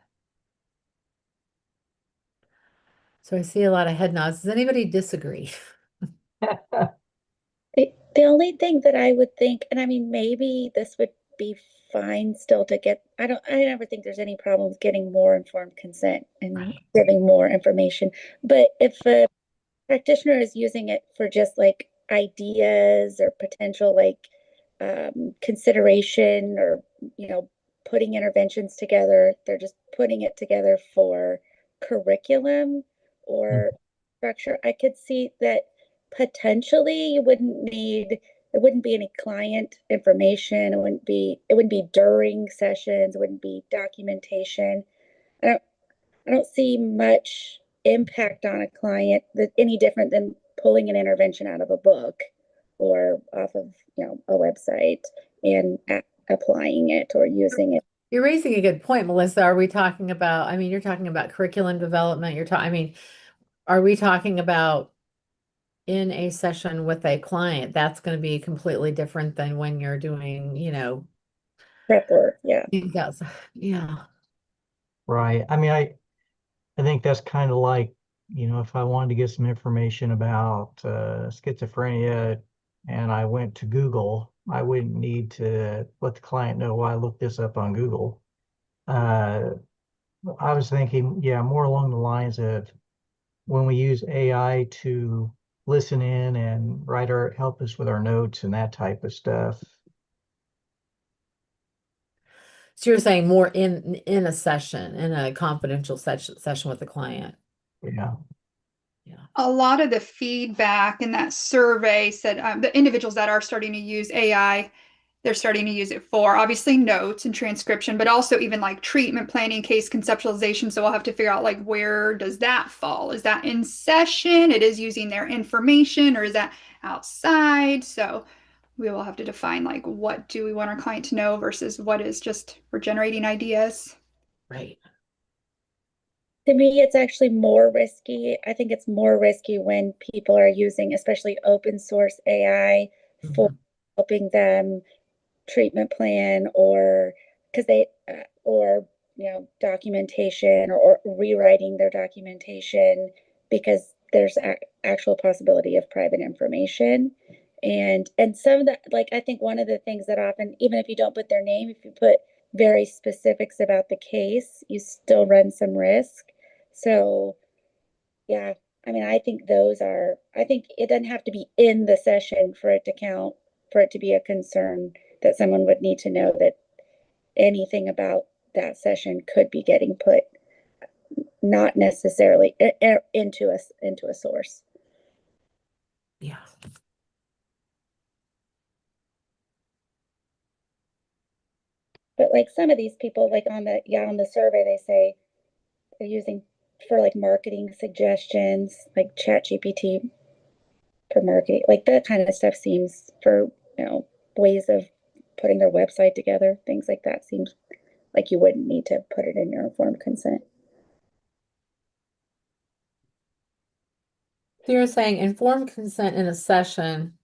So I see a lot of head nods. Does anybody disagree? The only thing that I would think, and I mean, maybe this would be fine still to get, I never think there's any problem with getting more informed consent and giving more information. But if a practitioner is using it for just like ideas or potential consideration or putting interventions together, they're just putting it together for curriculum or structure, I could see that potentially you wouldn't need, there wouldn't be any client information, it wouldn't be during sessions, it wouldn't be documentation. I don't see much impact on a client that any different than pulling an intervention out of a book or off of a website and applying it or using it. You're raising a good point, Melissa. Are we talking about, I mean, you're talking about curriculum development, are we talking about in a session with a client? That's going to be completely different than when you're doing, Prep work, yeah. Yeah. Right. I mean, I think that's kind of like, if I wanted to get some information about schizophrenia and I went to Google, I wouldn't need to let the client know, well, I looked this up on Google. I was thinking, yeah, more along the lines of when we use AI to listen in and help us with our notes and that type of stuff. So you're saying more in a session, in a confidential session with the client. Yeah. Yeah. A lot of the feedback in that survey said the individuals that are starting to use AI, they're starting to use it for obviously notes and transcription, but also even like treatment planning, case conceptualization. So we'll have to figure out like, where does that fall? Is that in session? It is using their information, or is that outside? So we will have to define like, what do we want our client to know versus what is just for generating ideas. Right. To me, it's actually more risky. I think it's more risky when people are using, especially open source AI, for helping them treatment plan or because they or documentation or rewriting their documentation because there's actual possibility of private information. And some of that, like, I think one of the things that often, even if you don't put their name, if you put very specifics about the case, you still run some risk. So yeah, I mean, I think it doesn't have to be in the session for it to count, for it to be a concern that someone would need to know that anything about that session could be getting put not necessarily into a source. Yeah. But like some of these people, like on the survey, they say they're using for like marketing suggestions, like ChatGPT for marketing, like that kind of stuff seems for ways of putting their website together, things like that seems like you wouldn't need to put it in your informed consent. So you're saying informed consent in a session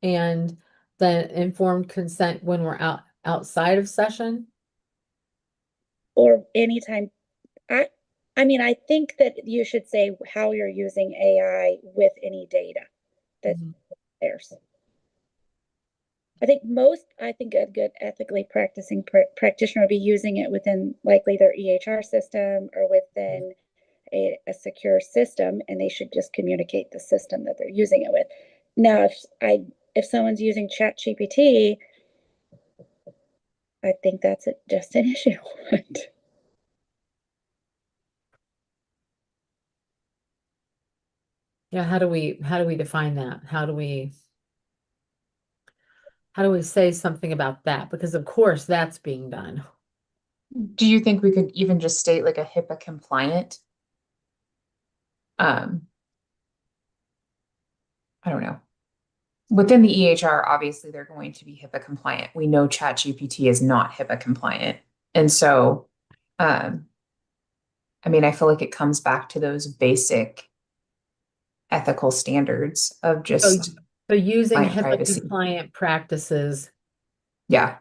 and then informed consent when we're outside of session? Or anytime. I mean, I think that you should say how you're using AI with any data that there's. I think a good ethically practicing practitioner would be using it within likely their EHR system or within a secure system, and they should just communicate the system that they're using it with. Now, if someone's using Chat GPT, I think that's just an issue. Yeah, how do we define that? How do we say something about that? Because of course that's being done. Do you think we could even just state like a HIPAA compliant? I don't know. Within the EHR, obviously they're going to be HIPAA compliant. We know ChatGPT is not HIPAA compliant. And so, I mean, I feel like it comes back to those basic ethical standards of just So using client HIPAA privacy. compliant practices, Yeah.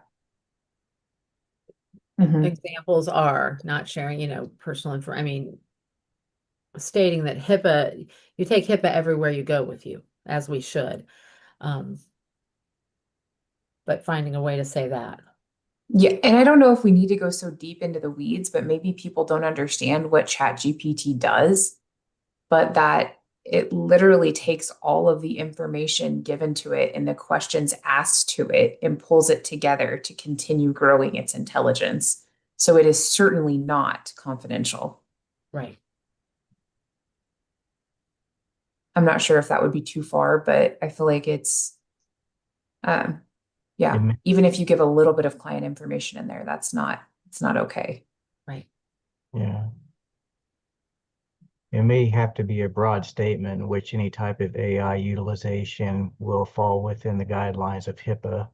Mhm. examples are not sharing, personal info. I mean, stating that HIPAA, you take HIPAA everywhere you go with you, as we should. But finding a way to say that. Yeah, and I don't know if we need to go so deep into the weeds, but maybe people don't understand what ChatGPT does, but that it literally takes all of the information given to it and the questions asked to it and pulls it together to continue growing its intelligence. So it is certainly not confidential. Right. I'm not sure if that would be too far, but I feel like it's, yeah, even if you give a little bit of client information in there, it's not okay. Right. Yeah. It may have to be a broad statement in which any type of AI utilization will fall within the guidelines of HIPAA,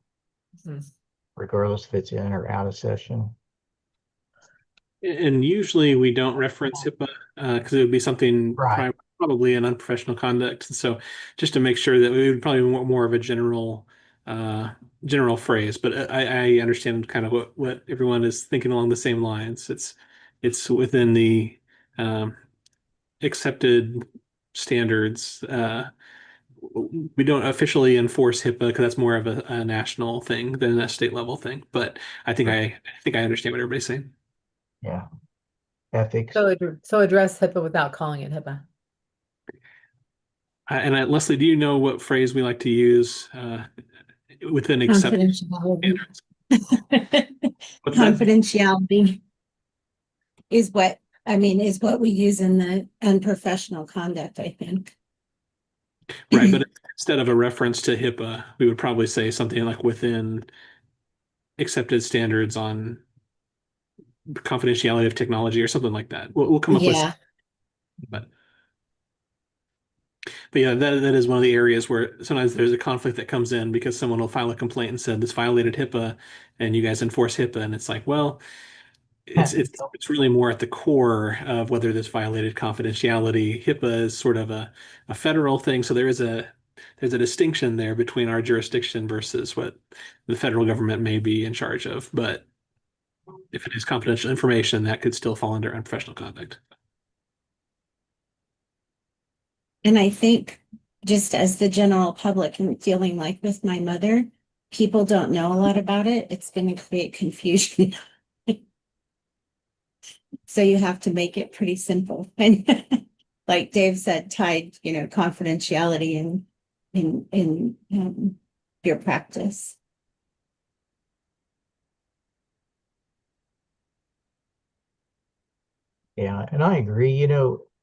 regardless if it's in or out of session. And usually we don't reference HIPAA because it would be something Right. probably an unprofessional conduct. So just to make sure that we would probably want more of a general phrase, but I understand kind of what everyone is thinking along the same lines. It's within the accepted standards. We don't officially enforce HIPAA because that's more of a national thing than a state level thing. But I think I think I understand what everybody's saying. Yeah. Ethics. So address HIPAA without calling it HIPAA. Leslie, do you know what phrase we like to use within accepted Confidentiality. standards? What's that? Confidentiality is what we use in the unprofessional conduct, I think. Right, but instead of a reference to HIPAA, we would probably say something like within accepted standards on confidentiality of technology or something like that. We'll come up with Yeah. but yeah, that is one of the areas where sometimes there's a conflict that comes in because someone will file a complaint and said this violated HIPAA and you guys enforce HIPAA and it's like, well, it's really more at the core of whether this violated confidentiality. HIPAA is sort of a federal thing, so there's a distinction there between our jurisdiction versus what the federal government may be in charge of. But if it is confidential information, that could still fall under unprofessional conduct. And I think just as the general public and feeling like with my mother, people don't know a lot about it. It's going to create confusion. So you have to make it pretty simple. And like Dave said, tied, confidentiality in your practice. Yeah, and I agree.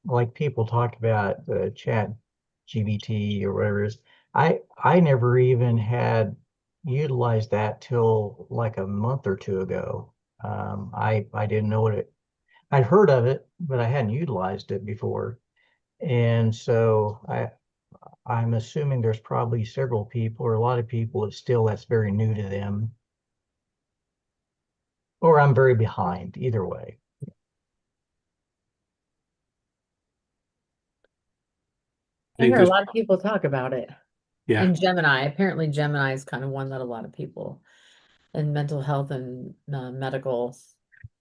Like people talk about the Chat GBT or whatever it is. I never even had utilized that till like a month or two ago. I didn't know I'd heard of it, but I hadn't utilized it before. And so I'm assuming there's probably several people or a lot of people that's very new to them. Or I'm very behind, either way. I hear a lot of people talk about it. Yeah. And Gemini, apparently Gemini is kind of one that a lot of people in mental health and medical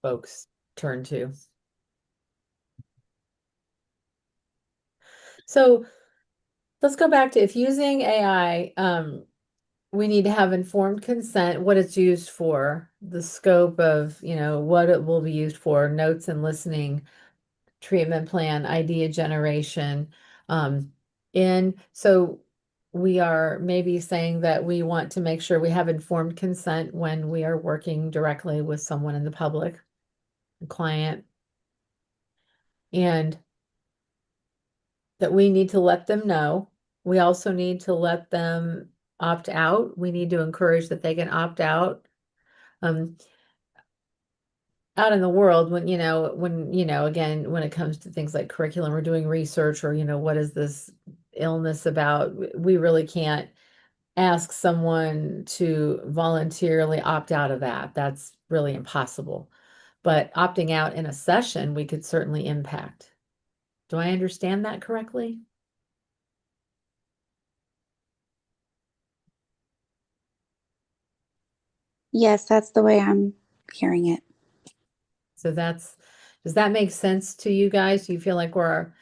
folks turn to. So let's go back to if using AI, we need to have informed consent, what it's used for, the scope of, what it will be used for, notes and listening, treatment plan, idea generation. And so we are maybe saying that we want to make sure we have informed consent when we are working directly with someone in the public, a client, and that we need to let them know. We also need to let them opt out. We need to encourage that they can opt out. Out in the world, again, when it comes to things like curriculum or doing research or, what is this illness about, we really can't ask someone to voluntarily opt out of that. That's really impossible. But opting out in a session, we could certainly impact. Do I understand that correctly? Yes, that's the way I'm hearing it. So does that make sense to you guys? Do you feel like we're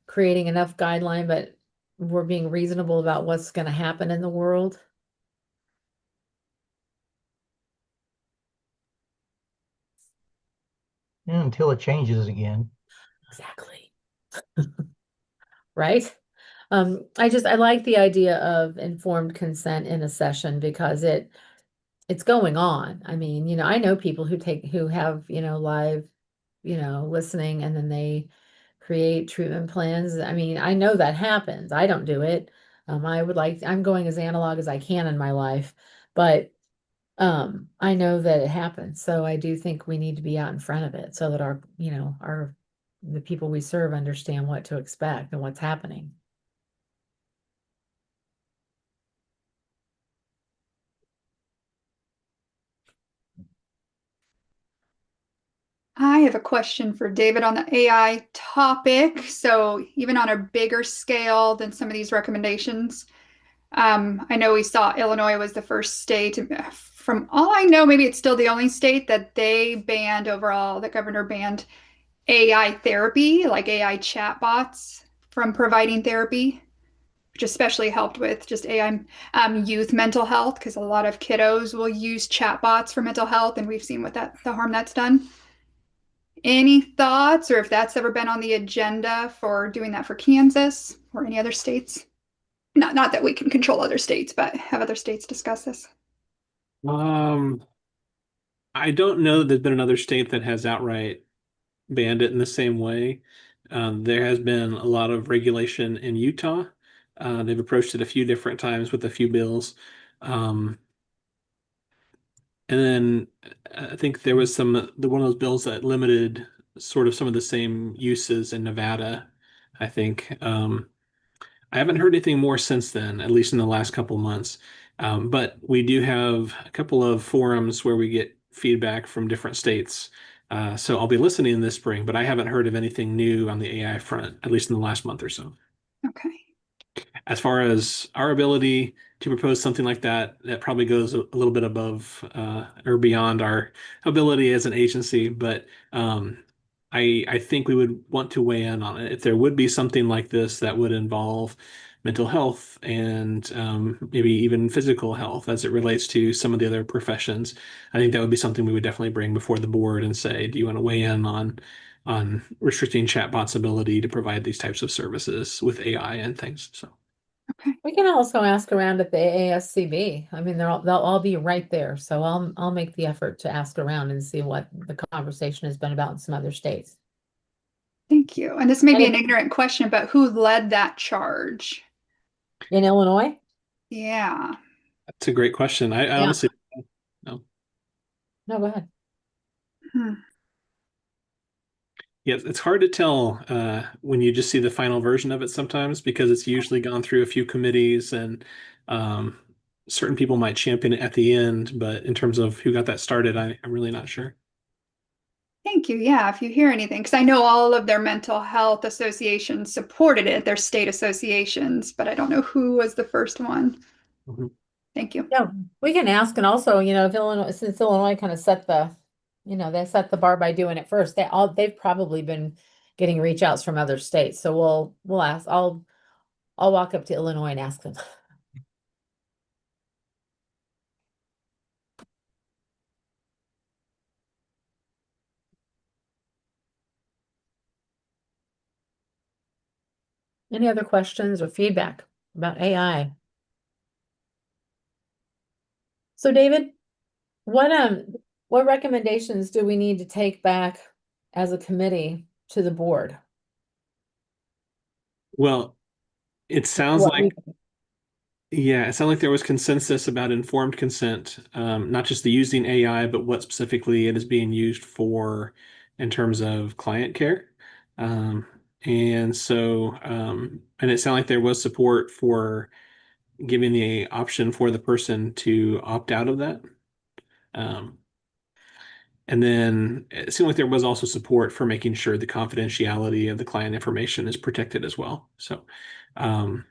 creating enough guideline, but we're being reasonable about what's going to happen in the world? Yeah, until it changes again. Exactly. Right? I like the idea of informed consent in a session because it's going on. I mean, I know people who have, live, listening, and then they create treatment plans. I mean, I know that happens. I don't do it. I'm going as analog as I can in my life, but I know that it happens. So I do think we need to be out in front of it so that the people we serve understand what to expect and what's happening. I have a question for David on the AI topic. So even on a bigger scale than some of these recommendations, I know we saw Illinois was the first state. From all I know, maybe it's still the only state that they banned overall. The governor banned AI therapy, like AI chatbots, from providing therapy, which especially helped with just AI youth mental health, because a lot of kiddos will use chatbots for mental health, and we've seen the harm that's done. Any thoughts, or if that's ever been on the agenda for doing that for Kansas or any other states? Not that we can control other states, but have other states discuss this. I don't know that there's been another state that has outright banned it in the same way. There has been a lot of regulation in Utah. They've approached it a few different times with a few bills. And then I think there was one of those bills that limited sort of some of the same uses in Nevada, I think. I haven't heard anything more since then, at least in the last couple months. But we do have a couple of forums where we get feedback from different states. So I'll be listening this spring, but I haven't heard of anything new on the AI front, at least in the last month or so. Okay. As far as our ability to propose something like that, that probably goes a little bit above or beyond our ability as an agency. But I think we would want to weigh in on it. If there would be something like this that would involve mental health and maybe even physical health as it relates to some of the other professions, I think that would be something we would definitely bring before the board and say, do you want to weigh in on restricting chatbots' ability to provide these types of services with AI and things? So. Okay. We can also ask around at the ASCB. I mean, they'll all be right there. So I'll make the effort to ask around and see what the conversation has been about in some other states. Thank you. And this may be And an ignorant question, but who led that charge? in Illinois? Yeah. That's a great question. I Yeah. honestly no. No, go ahead. Yeah, it's hard to tell when you just see the final version of it sometimes because it's usually gone through a few committees and certain people might champion it at the end, but in terms of who got that started, I'm really not sure. Thank you. Yeah, if you hear anything, because I know all of their mental health associations supported it, their state associations, but I don't know who was the first one. Mhm. Thank you. Yeah, we can ask, and also, if since Illinois kind of they set the bar by doing it first, they've probably been getting reach outs from other states. So we'll ask. I'll walk up to Illinois and ask them. Any other questions or feedback about AI? So David, what recommendations do we need to take back as a committee to the board? Well, it sounds What like, we- yeah, it sounds like there was consensus about informed consent, not just the using AI, but what specifically it is being used for in terms of client care. Um, and it sounded like there was support for giving the option for the person to opt out of that. Um, And then it seemed like there was also support for making sure the confidentiality of the client information is protected as well. Um,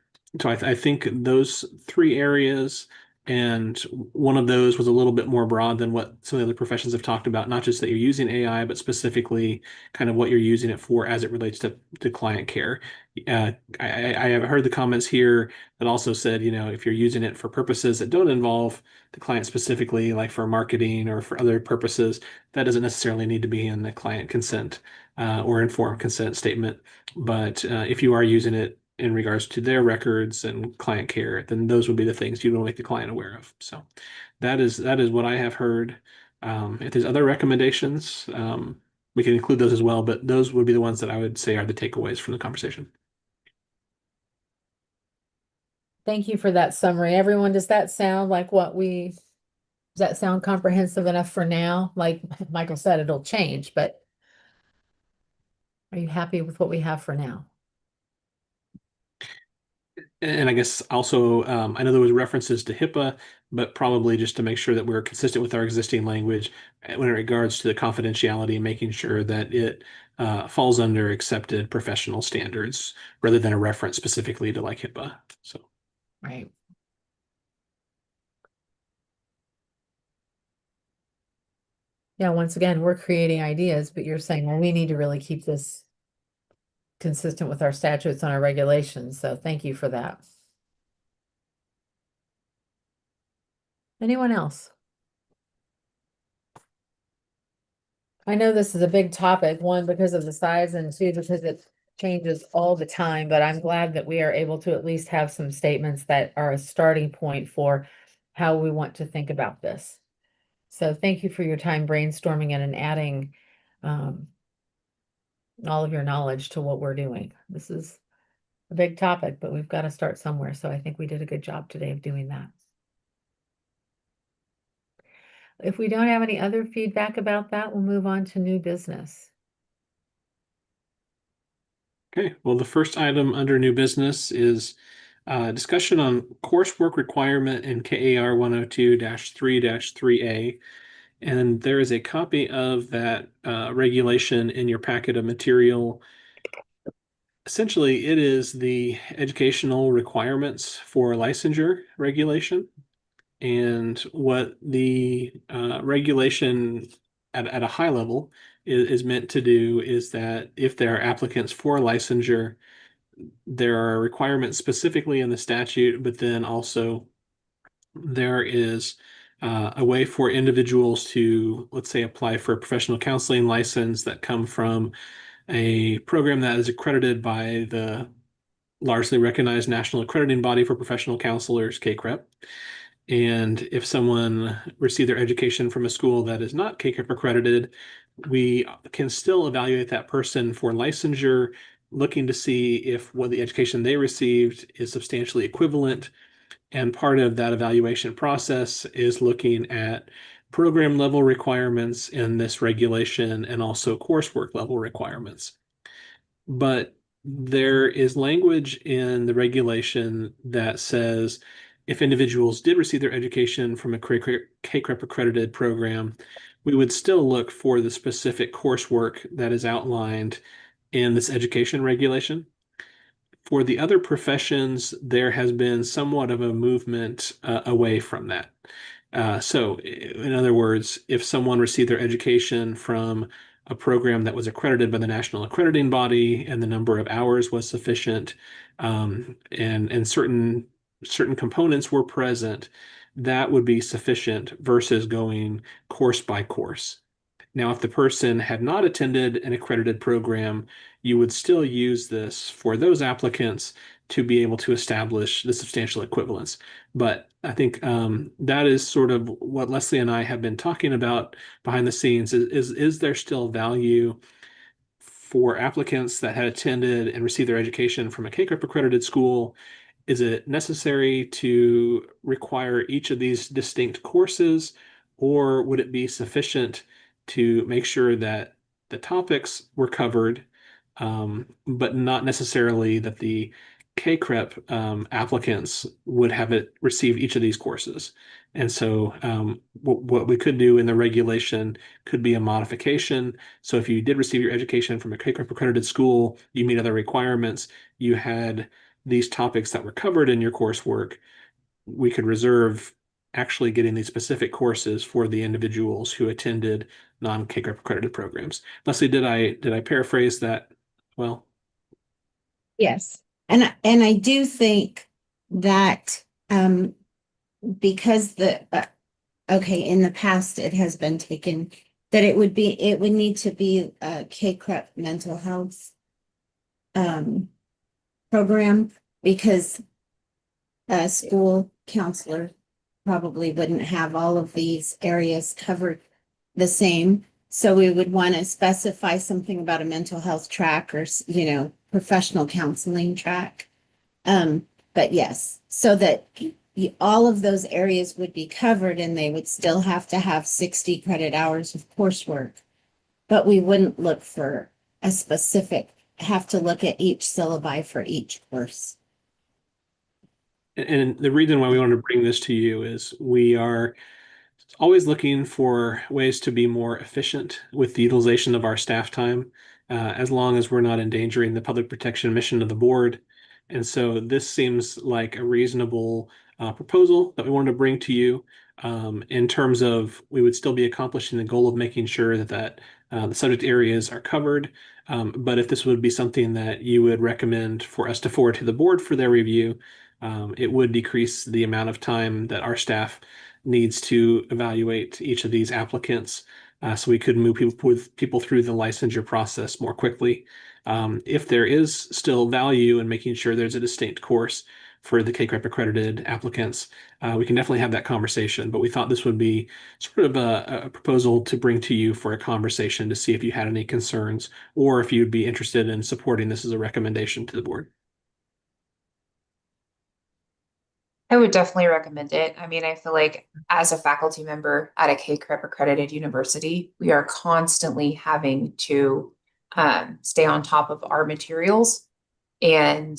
I think those three areas, and one of those was a little bit more broad than what some of the other professions have talked about, not just that you're using AI, but specifically kind of what you're using it for as it relates to client care. I have heard the comments here that also said, if you're using it for purposes that don't involve the client specifically, like for marketing or for other purposes, that doesn't necessarily need to be in the client consent or informed consent statement. But if you are using it in regards to their records and client care, then those would be the things you will make the client aware of. So that is what I have heard. If there's other recommendations, we can include those as well, but those would be the ones that I would say are the takeaways from the conversation. Thank you for that summary. Everyone, does that sound like does that sound comprehensive enough for now? Like Michael said, it'll change, but are you happy with what we have for now? And I guess also, I know there was references to HIPAA, but probably just to make sure that we're consistent with our existing language when it regards to the confidentiality and making sure that it falls under accepted professional standards rather than a reference specifically to like HIPAA. So, Right. Yeah, once again, we're creating ideas, but you're saying, well, we need to really keep this consistent with our statutes and our regulations. So thank you for that. Anyone else? I know this is a big topic, one, because of the size, and two, because it changes all the time, but I'm glad that we are able to at least have some statements that are a starting point for how we want to think about this. So thank you for your time brainstorming it and adding all of your knowledge to what we're doing. This is a big topic, but we've got to start somewhere. So I think we did a good job today of doing that. If we don't have any other feedback about that, we'll move on to new business. okay. Well, the first item under new business is discussion on coursework requirement in KAR 102-3-3A. And there is a copy of that regulation in your packet of material. Essentially, it is the educational requirements for licensure regulation. And what the regulation at a high level is meant to do is that if there are applicants for licensure, there are requirements specifically in the statute, but then also there is a way for individuals to, let's say, apply for a professional counseling license that come from a program that is accredited by the largely recognized national accrediting body for professional counselors, KCREP. And if someone received their education from a school that is not KCREP accredited, we can still evaluate that person for licensure, looking to see if what the education they received is substantially equivalent. And part of that evaluation process is looking at program level requirements in this regulation and also coursework level requirements. But there is language in the regulation that says if individuals did receive their education from a KCREP accredited program, we would still look for the specific coursework that is outlined in this education regulation. For the other professions, there has been somewhat of a movement away from that. So, in other words, if someone received their education from a program that was accredited by the national accrediting body and the number of hours was sufficient, and certain components were present, that would be sufficient versus going course by course. Now, if the person had not attended an accredited program, you would still use this for those applicants to be able to establish the substantial equivalence. But I think that is sort of what Leslie and I have been talking about behind the scenes is there still value for applicants that had attended and received their education from a KCREP accredited school? Is it necessary to require each of these distinct courses, or would it be sufficient to make sure that the topics were covered, but not necessarily that the KCREP applicants would have received each of these courses? And so what we could do in the regulation could be a modification. So if you did receive your education from a KCREP accredited school, you meet other requirements, you had these topics that were covered in your coursework, we could reserve actually getting these specific courses for the individuals who attended non-KCREP accredited programs. Leslie, did I paraphrase that well? Yes. And I do think that because okay, in the past it has been taken that it would need to be a KCREP mental health program, because a school counselor probably wouldn't have all of these areas covered the same. So we would want to specify something about a mental health track, or, professional counseling track. But yes, so that all of those areas would be covered, and they would still have to have 60 credit hours of coursework. But we wouldn't look for have to look at each syllabi for each course. And the reason why we want to bring this to you is we are always looking for ways to be more efficient with the utilization of our staff time, as long as we're not endangering the public protection mission of the board. And so this seems like a reasonable proposal that we wanted to bring to you, in terms of we would still be accomplishing the goal of making sure that the subject areas are covered. But if this would be something that you would recommend for us to forward to the board for their review, it would decrease the amount of time that our staff needs to evaluate each of these applicants, so we could move people through the licensure process more quickly. If there is still value in making sure there's a distinct course for the KCREP accredited applicants, we can definitely have that conversation. But we thought this would be sort of a proposal to bring to you for a conversation to see if you had any concerns, or if you'd be interested in supporting this as a recommendation to the board. I would definitely recommend it. I mean, I feel like as a faculty member at a KCREP accredited university, we are constantly having to stay on top of our materials. And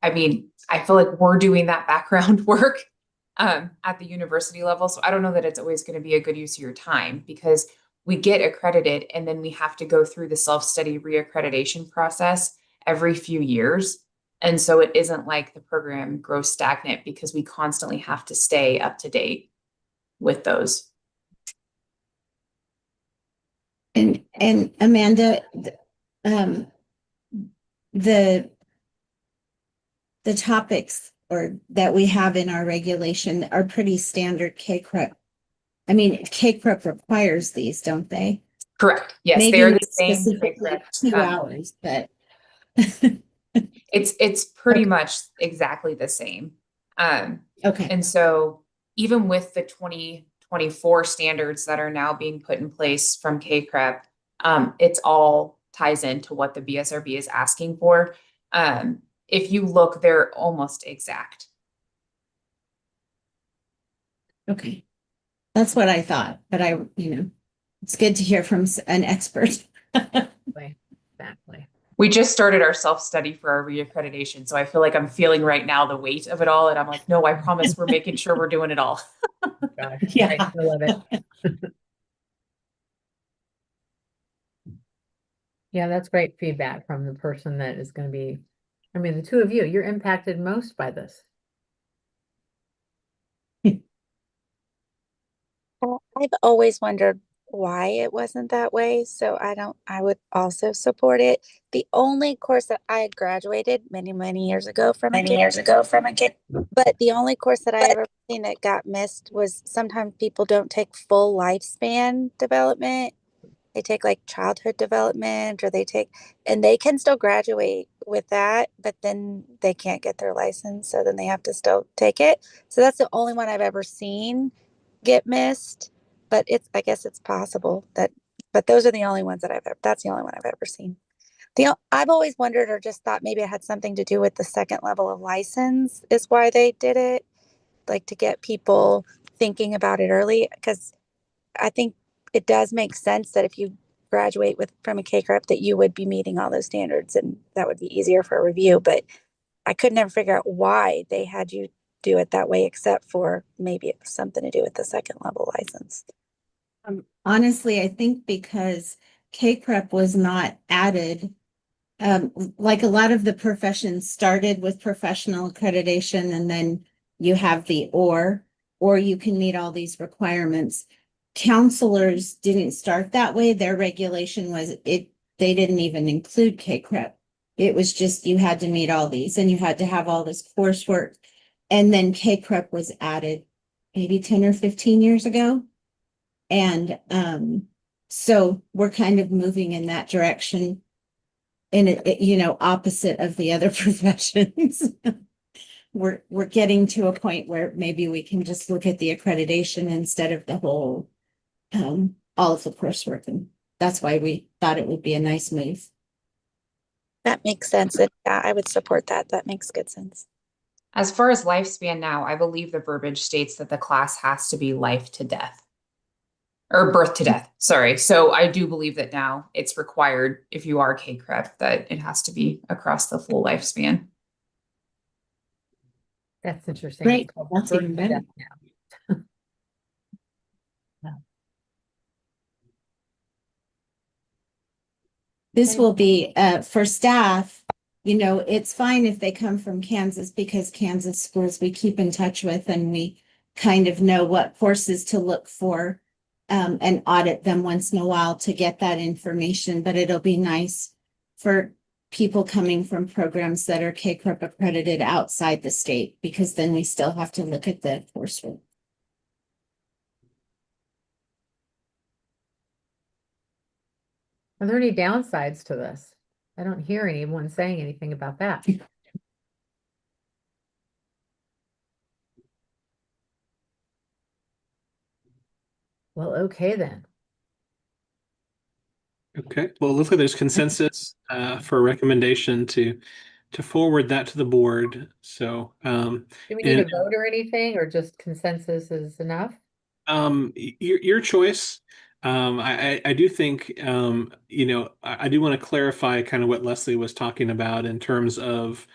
I mean, I feel like we're doing that background work at the university level. So I don't know that it's always going to be a good use of your time, because we get accredited and then we have to go through the self-study reaccreditation process every few years. And so it isn't like the program grows stagnant, because we constantly have to stay up to date with those. And Amanda, the topics that we have in our regulation are pretty standard KCREP. I mean, KCREP requires these, don't they? Correct. Yes, Maybe they're the not same. specifically 2 hours, but it's pretty much exactly the same. okay. And so even with the 2024 standards that are now being put in place from KCREP, it's all ties into what the BSRB is asking for. If you look, they're almost exact. Okay. That's what I thought, but it's good to hear from an expert. Exactly. We just started our self-study for our reaccreditation. So I feel like I'm feeling right now the weight of it all. And I'm like, no, I promise we're making sure we're doing it all. Gosh, Yeah. right, I love it. Yeah, that's great feedback from the person that is going to be, I mean, the two of you, you're impacted most by this. I've always wondered why it wasn't that way. So I would also support it. The only course that I had graduated many, many years ago from a kid, but the only course that I ever seen that got missed was sometimes people don't take full lifespan development. They take like childhood development or and they can still graduate with that, but then they can't get their license. So then they have to still take it. So that's the only one I've ever seen get missed, but I guess it's possible but those are the only ones that's the only one I've ever seen. I've always wondered or just thought maybe it had something to do with the second level of license is why they did it, like to get people thinking about it early. Because I think it does make sense that if you graduate from a K-CREP that you would be meeting all those standards and that would be easier for a review. But I could never figure out why they had you do it that way, except for maybe it was something to do with the second level license. Honestly, I think because K-CREP was not added, like a lot of the professions started with professional accreditation and then you have or you can meet all these requirements. Counselors didn't start that way. Their regulation was they didn't even include K-CREP. It was just you had to meet all these and you had to have all this coursework. And then K-CREP was added maybe 10 or 15 years ago. And so we're kind of moving in that direction in opposite of the other professions. We're getting to a point where maybe we can just look at the accreditation instead of the whole all of the coursework. And that's why we thought it would be a nice move. That makes sense. And yeah, I would support that. That makes good sense. As far as lifespan now, I believe the verbiage states that the class has to be life to death. Or birth to death, sorry. So I do believe that now it's required if you are K-CREP that it has to be across the full lifespan. That's interesting. Great. It's called That's birth even to better. death now. This will be for staff, it's fine if they come from Kansas because Kansas schools we keep in touch with and we kind of know what courses to look for and audit them once in a while to get that information. But it'll be nice for people coming from programs that are K-CREP accredited outside the state because then we still have to look at the coursework. Are there any downsides to this? I don't hear anyone saying anything about that. Well, okay then. Okay, well, it looks like there's consensus for a recommendation to forward that to the board. So Do we need a vote or anything, or just consensus is enough? your choice. I do think I do want to clarify kind of what Leslie was talking about in terms of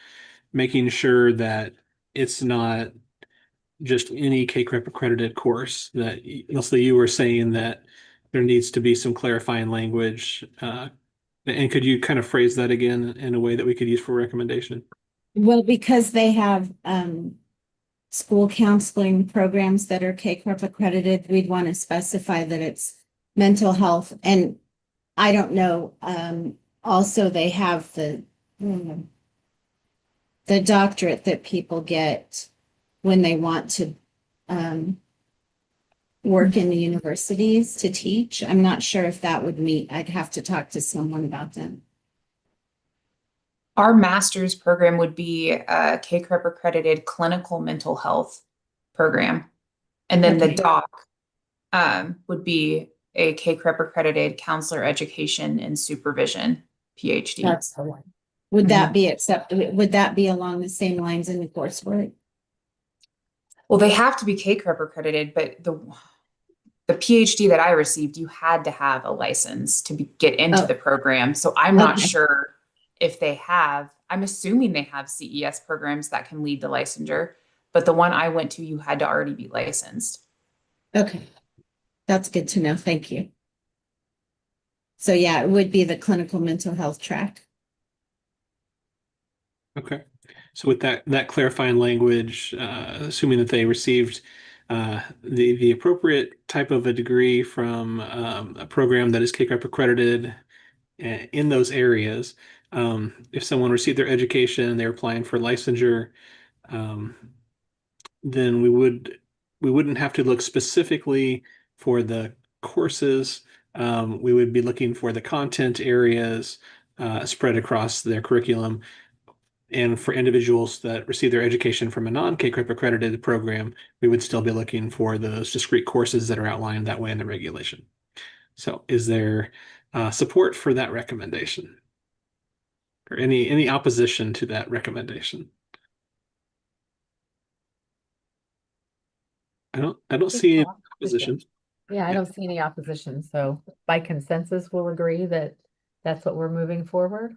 making sure that it's not just any K-CREP accredited course. That Leslie, you were saying that there needs to be some clarifying language. And could you kind of phrase that again in a way that we could use for recommendation? Well, because they have school counseling programs that are K-CREP accredited, we'd want to specify that it's mental health. And I don't know, also they have the doctorate that people get when they want to work in the universities to teach. I'm not sure if that would meet. I'd have to talk to someone about that. Our master's program would be a K-CREP accredited clinical mental health program. And then the doc would be a K-CREP accredited counselor education and supervision PhD. That's the one. Would that be accepted? Would that be along the same lines in the coursework? Well, they have to be K-CREP accredited, but the PhD that I received, you had to have a license to get into the program. So I'm not sure if they have. I'm assuming they have CES programs that can lead to licensure, but the one I went to, you had to already be licensed. Okay. That's good to know. Thank you. So yeah, it would be the clinical mental health track. Okay. So with that clarifying language, assuming that they received the appropriate type of a degree from a program that is KCREP accredited in those areas. If someone received their education, they're applying for licensure, um, then we wouldn't have to look specifically for the courses. We would be looking for the content areas spread across their curriculum. And for individuals that receive their education from a non-KCREP accredited program, we would still be looking for those discrete courses that are outlined that way in the regulation. So is there support for that recommendation? Or any opposition to that recommendation? I don't see any opposition. Yeah, I don't see any opposition. So by consensus, we'll agree that that's what we're moving forward.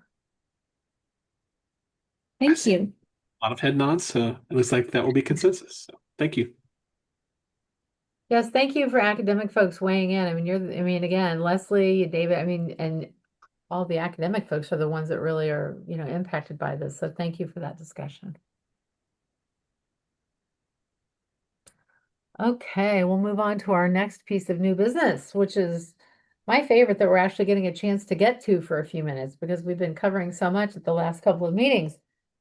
Thank you. A lot of head nods, so it looks like that will be consensus. So thank you. Yes, thank you for academic folks weighing in. I mean, again, Leslie, David, and all the academic folks are the ones that really are, impacted by this. So thank you for that discussion. Okay, we'll move on to our next piece of new business, which is my favorite that we're actually getting a chance to get to for a few minutes because we've been covering so much at the last couple of meetings.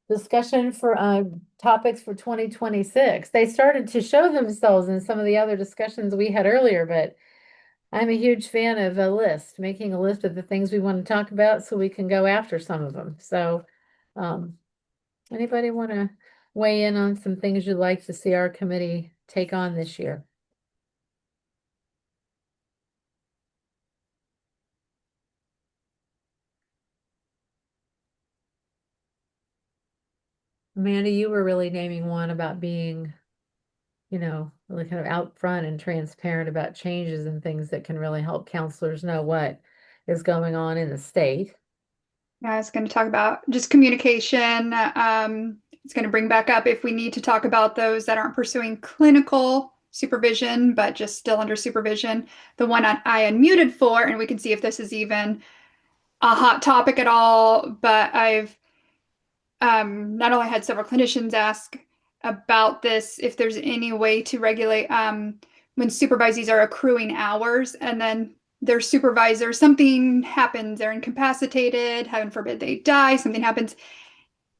Discussion for topics for 2026. They started to show themselves in some of the other discussions we had earlier, but I'm a huge fan of a list, making a list of the things we want to talk about so we can go after some of them. So anybody want to weigh in on some things you'd like to see our committee take on this year? Amanda, you were really naming one about being, really kind of out front and transparent about changes and things that can really help counselors know what is going on in the state. Yeah, I was going to talk about just communication. It's going to bring back up if we need to talk about those that aren't pursuing clinical supervision, but just still under supervision. The one I unmuted for, and we can see if this is even a hot topic at all, but I've not only had several clinicians ask about this, if there's any way to regulate when supervisees are accruing hours and then their supervisor, something happens, they're incapacitated, heaven forbid they die, something happens,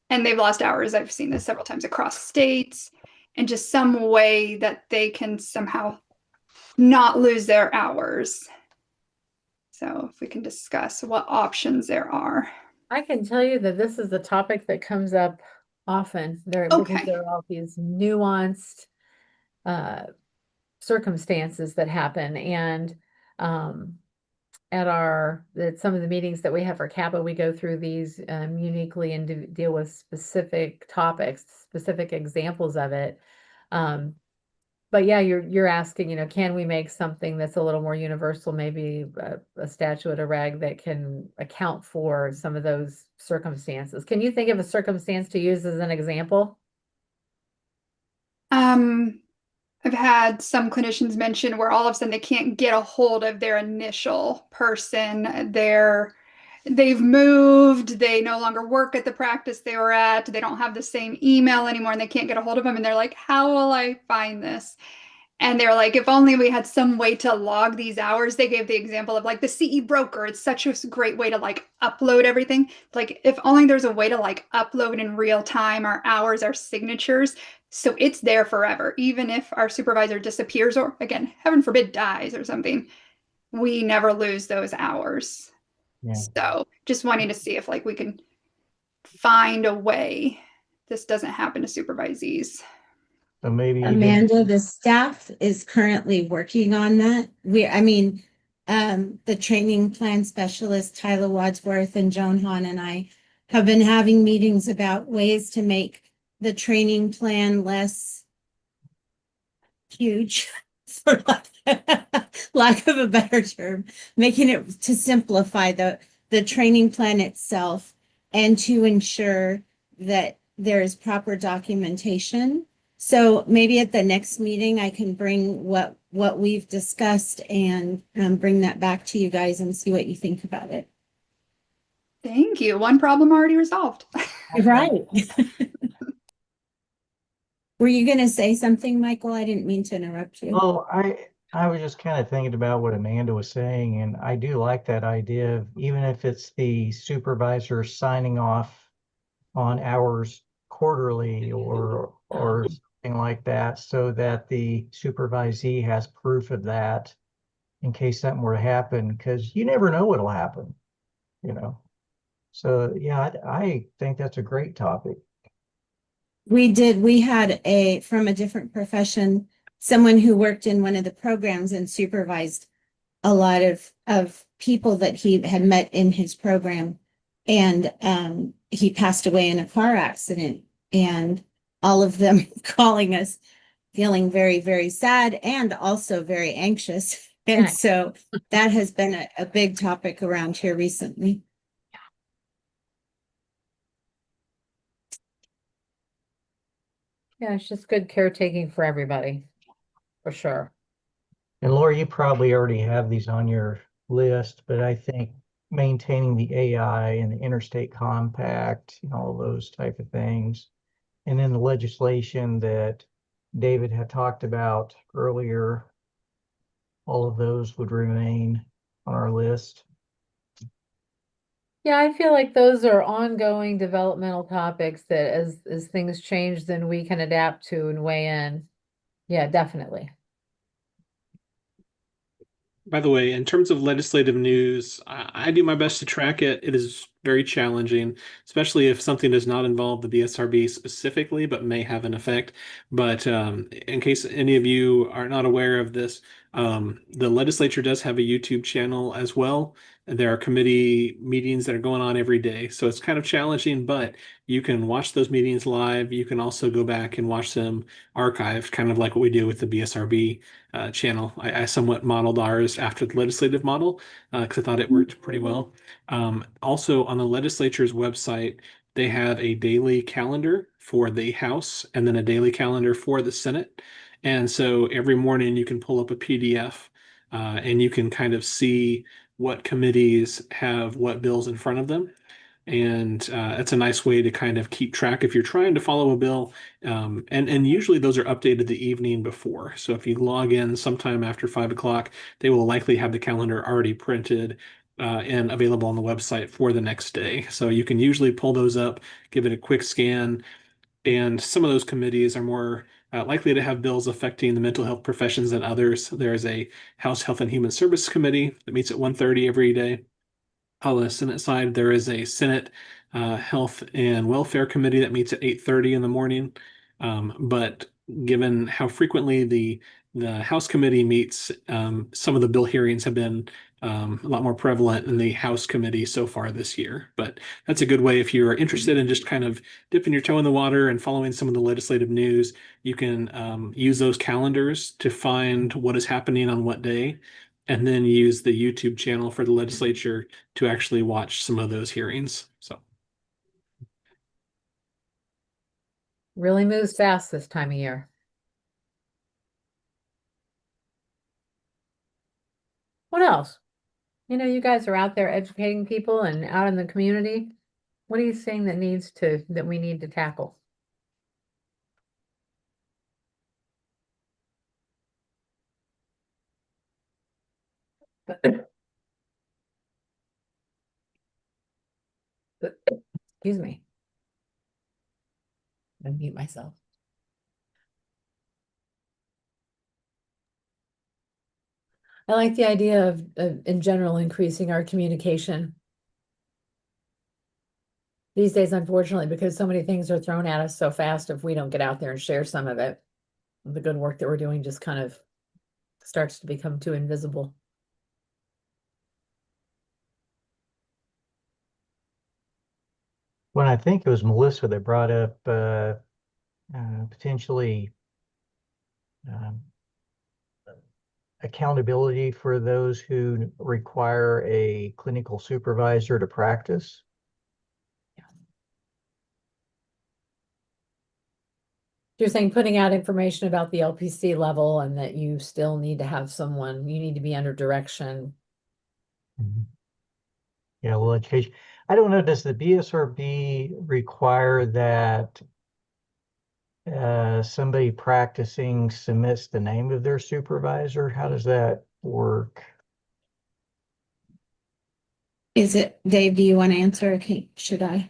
and they've lost hours. I've seen this several times across states, and just some way that they can somehow not lose their hours. So if we can discuss what options there are. I can tell you that this is a topic that comes up often because there are all these nuanced circumstances that happen. And at some of the meetings that we have for CAPA, we go through these uniquely and deal with specific topics, specific examples of it. But yeah, you're asking, can we make something that's a little more universal, maybe a statute, a reg that can account for some of those circumstances? Can you think of a circumstance to use as an example? I've had some clinicians mention where all of a sudden they can't get a hold of their initial person. They've moved, they no longer work at the practice they were at, they don't have the same email anymore, and they can't get a hold of them. And they're like, how will I find this? And they're like, if only we had some way to log these hours. They gave the example of like the CE broker. It's such a great way to like upload everything. Like if only there's a way to like upload in real time our hours, our signatures. So it's there forever. Even if our supervisor disappears or again, heaven forbid dies or something, we never lose those hours. Yeah. So just wanting to see if like we can find a way this doesn't happen to supervisees. So maybe Amanda, the staff is currently working on that. The training plan specialist, Tyler Wadsworth and Joan Hahn and I have been having meetings about ways to make the training plan less huge, for lack of a better term, making it to simplify the training plan itself and to ensure that there is proper documentation. So maybe at the next meeting, I can bring what we've discussed and bring that back to you guys and see what you think about it. Thank you. One problem already resolved. Right. Were you going to say something, Michael? I didn't mean to interrupt you. Oh, I was just kind of thinking about what Amanda was saying, and I do like that idea of even if it's the supervisor signing off on hours quarterly or something like that, so that the supervisee has proof of that in case something were to happen, because you never know what'll happen, you know. So yeah, I think that's a great topic. We had from a different profession, someone who worked in one of the programs and supervised a lot of people that he had met in his program. And he passed away in a car accident, and all of them calling us feeling very, very sad and also very anxious. And Nice. so that has been a big topic around here recently. Yeah, it's just good caretaking for everybody, for sure. And Laura, you probably already have these on your list, but I think maintaining the AI and the interstate compact, all those type of things. And then the legislation that David had talked about earlier, all of those would remain on our list. Yeah, I feel like those are ongoing developmental topics that as things change, then we can adapt to and weigh in. Yeah, definitely. By the way, in terms of legislative news, I do my best to track it. It is very challenging, especially if something does not involve the BSRB specifically, but may have an effect. But in case any of you are not aware of this, the legislature does have a YouTube channel as well. There are committee meetings that are going on every day. So it's kind of challenging, but you can watch those meetings live. You can also go back and watch them archived, kind of like what we do with the BSRB channel. I somewhat modeled ours after the legislative model because I thought it worked pretty well. Also, on the legislature's website, they have a daily calendar for the House and then a daily calendar for the Senate. And so every morning you can pull up a PDF and you can kind of see what committees have what bills in front of them. And it's a nice way to kind of keep track if you're trying to follow a bill. And usually those are updated the evening before. So if you log in sometime after 5 o'clock, they will likely have the calendar already printed and available on the website for the next day. So you can usually pull those up, give it a quick scan, and some of those committees are more likely to have bills affecting the mental health professions than others. There's a House Health and Human Service Committee that meets at 1:30 every day. On the Senate side, there is a Senate Health and Welfare Committee that meets at 8:30 in the morning. But given how frequently the House committee meets, some of the bill hearings have been a lot more prevalent in the House committee so far this year. But that's a good way if you're interested in just kind of dipping your toe in the water and following some of the legislative news. You can use those calendars to find what is happening on what day, and then use the YouTube channel for the legislature to actually watch some of those hearings. So Really moves fast this time of year. What else? You guys are out there educating people and out in the community. What are you seeing that we need to tackle? Excuse me. I mute myself. I like the idea of in general, increasing our communication. These days, unfortunately, because so many things are thrown at us so fast, if we don't get out there and share some of it, the good work that we're doing just kind of starts to become too invisible. When I think it was Melissa that brought up potentially um, accountability for those who require a clinical supervisor to practice. You're saying putting out information about the LPC level and that you still need to have someone, you need to be under direction. Yeah, well, education. I don't know, does the BSRB require that somebody practicing submits the name of their supervisor? How does that work? Is it, Dave, do you want to answer? Okay, should I?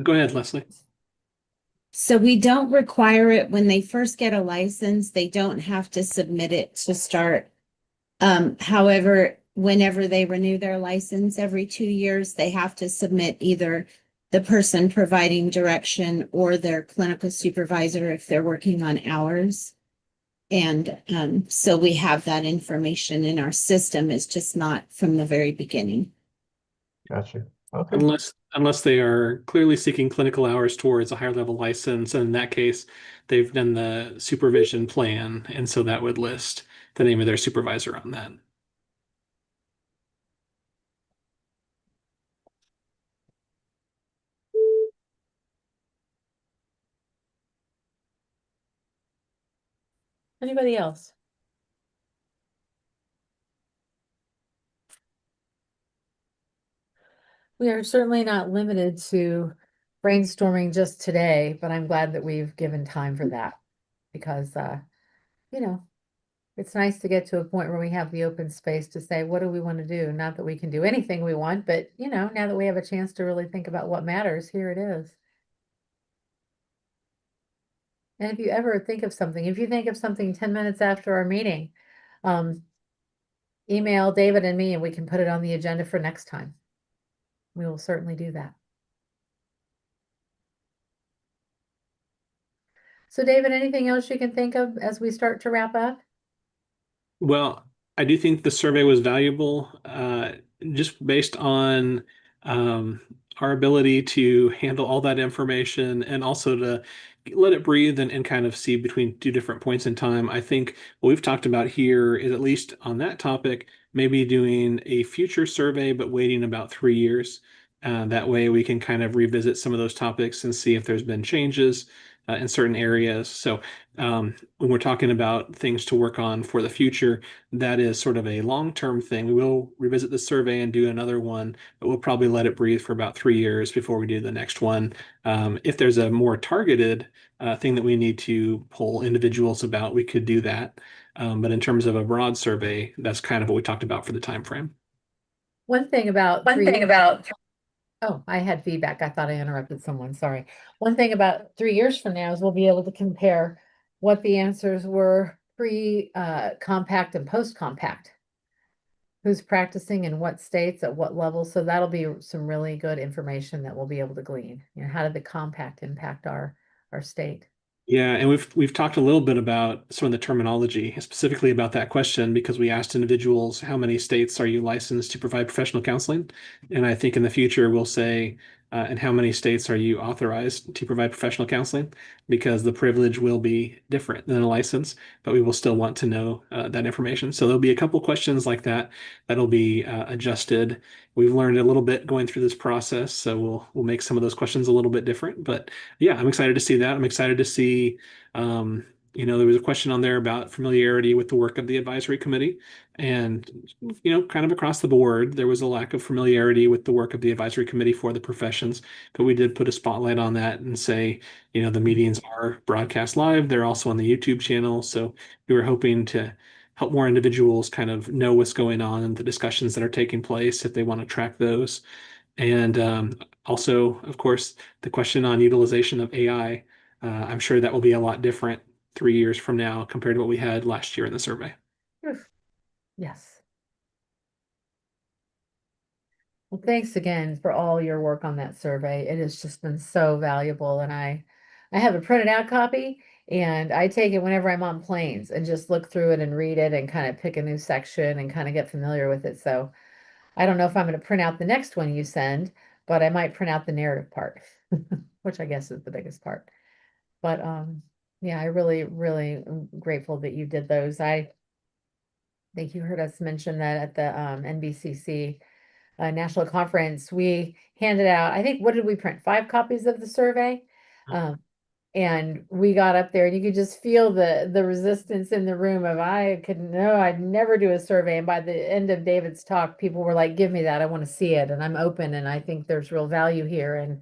Go ahead, Leslie. So we don't require it when they first get a license, they don't have to submit it to start. However, whenever they renew their license every 2 years, they have to submit either the person providing direction or their clinical supervisor if they're working on hours. And so we have that information in our system. It's just not from the very beginning. Gotcha. Okay. Unless they are clearly seeking clinical hours towards a higher level license, and in that case, they've done the supervision plan, and so that would list the name of their supervisor on that. Anybody else? We are certainly not limited to brainstorming just today, but I'm glad that we've given time for that because, you know, it's nice to get to a point where we have the open space to say, what do we want to do? Not that we can do anything we want, but now that we have a chance to really think about what matters, here it is. And if you ever think of something, if you think of something 10 minutes after our meeting, email David and me and we can put it on the agenda for next time. We will certainly do that. So David, anything else you can think of as we start to wrap up? Well, I do think the survey was valuable, just based on our ability to handle all that information and also to let it breathe and kind of see between two different points in time. I think what we've talked about here is, at least on that topic, maybe doing a future survey, but waiting about 3 years. That way we can kind of revisit some of those topics and see if there's been changes in certain areas. So when we're talking about things to work on for the future, that is sort of a long-term thing. We will revisit the survey and do another one, but we'll probably let it breathe for about 3 years before we do the next one. If there's a more targeted thing that we need to poll individuals about, we could do that. But in terms of a broad survey, that's kind of what we talked about for the time frame. One thing about Oh, I had feedback. I thought I interrupted someone. Sorry. One thing about 3 years from now is we'll be able to compare what the answers were pre-compact and post-compact. Who's practicing in what states at what level. So that'll be some really good information that we'll be able to glean. How did the compact impact our state? Yeah, and we've talked a little bit about some of the terminology, specifically about that question, because we asked individuals, how many states are you licensed to provide professional counseling? And I think in the future we'll say, and how many states are you authorized to provide professional counseling? Because the privilege will be different than a license, but we will still want to know that information. So there'll be a couple questions like that that'll be adjusted. We've learned a little bit going through this process, so we'll make some of those questions a little bit different. But yeah, I'm excited to see that. I'm excited to see, there was a question on there about familiarity with the work of the advisory committee. And, kind of across the board, there was a lack of familiarity with the work of the advisory committee for the professions. But we did put a spotlight on that and say, the meetings are broadcast live. They're also on the YouTube channel. So we were hoping to help more individuals kind of know what's going on and the discussions that are taking place if they want to track those. And also, of course, the question on utilization of AI. I'm sure that will be a lot different 3 years from now compared to what we had last year in the survey. Yes. Well, thanks again for all your work on that survey. It has just been so valuable. And I have a printed out copy and I take it whenever I'm on planes and just look through it and read it and kind of pick a new section and kind of get familiar with it. So I don't know if I'm going to print out the next one you send, but I might print out the narrative part, which I guess is the biggest part. But yeah, I really, really am grateful that you did those. I think you heard us mention that at the NBCC national conference, we handed out, I think, what did we print? 5 copies of the survey. And we got up there and you could just feel the resistance in the room of, I'd never do a survey. And by the end of David's talk, people were like, give me that. I want to see it. And I'm open. And I think there's real value here. And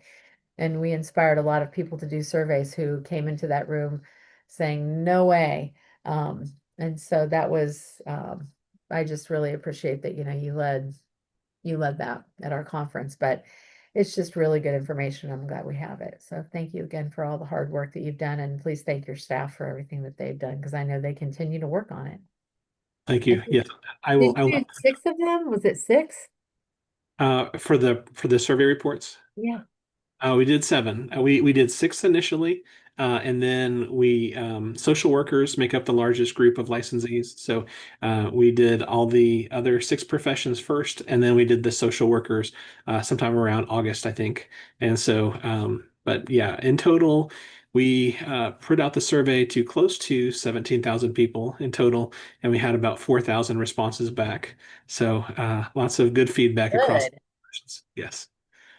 And we inspired a lot of people to do surveys who came into that room saying, no way. And so that was, I just really appreciate that, you led that at our conference, but it's just really good information. I'm glad we have it. So thank you again for all the hard work that you've done, and please thank your staff for everything that they've done, because I know they continue to work on it. Thank you. Yes, I Did will. you do 6 of them? Was it 6? For the survey reports. Yeah. We did 7. We did 6 initially, and then we social workers make up the largest group of licensees. So we did all the other 6 professions first, and then we did the social workers sometime around August, I think. And so, but yeah, in total, we put out the survey to close to 17,000 people in total, and we had about 4,000 responses back. So lots of good feedback across the Good. professions. Yes.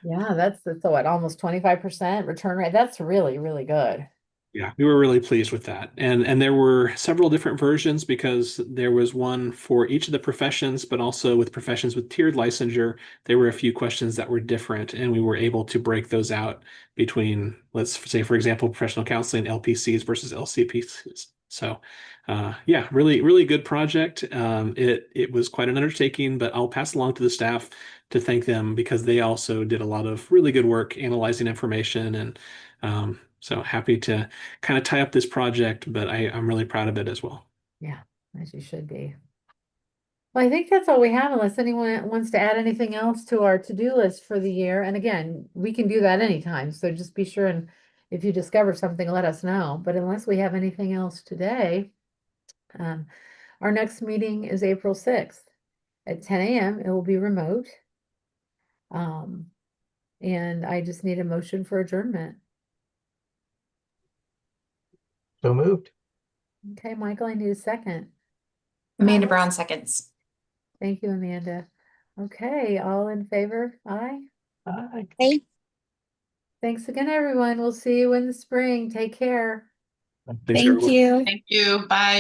Yeah, that's what, almost 25% return rate. That's really, really good. Yeah, we were really pleased with that. And there were several different versions because there was one for each of the professions, but also with professions with tiered licensure, there were a few questions that were different, and we were able to break those out between, let's say, for example, professional counseling, LPCs versus LCPCs. So, yeah, really, really good project. It was quite an undertaking, but I'll pass along to the staff to thank them because they also did a lot of really good work analyzing information, and so happy to kind of tie up this project, but I'm really proud of it as well. Yeah, as you should be. Well, I think that's all we have, unless anyone wants to add anything else to our to-do list for the year. And again, we can do that anytime. So just be sure, and if you discover something, let us know. But unless we have anything else today, our next meeting is April 6th at 10 a.m. It will be remote. And I just need a motion for adjournment. So moved. Okay, Michael, I need a second. Amanda Brown seconds. Thank you, Amanda. Okay, all in favor? Aye. Aye. Hey. Thanks again, everyone. We'll see you in the spring. Take care. Thanks, Thank everyone. you. Thank you. Bye.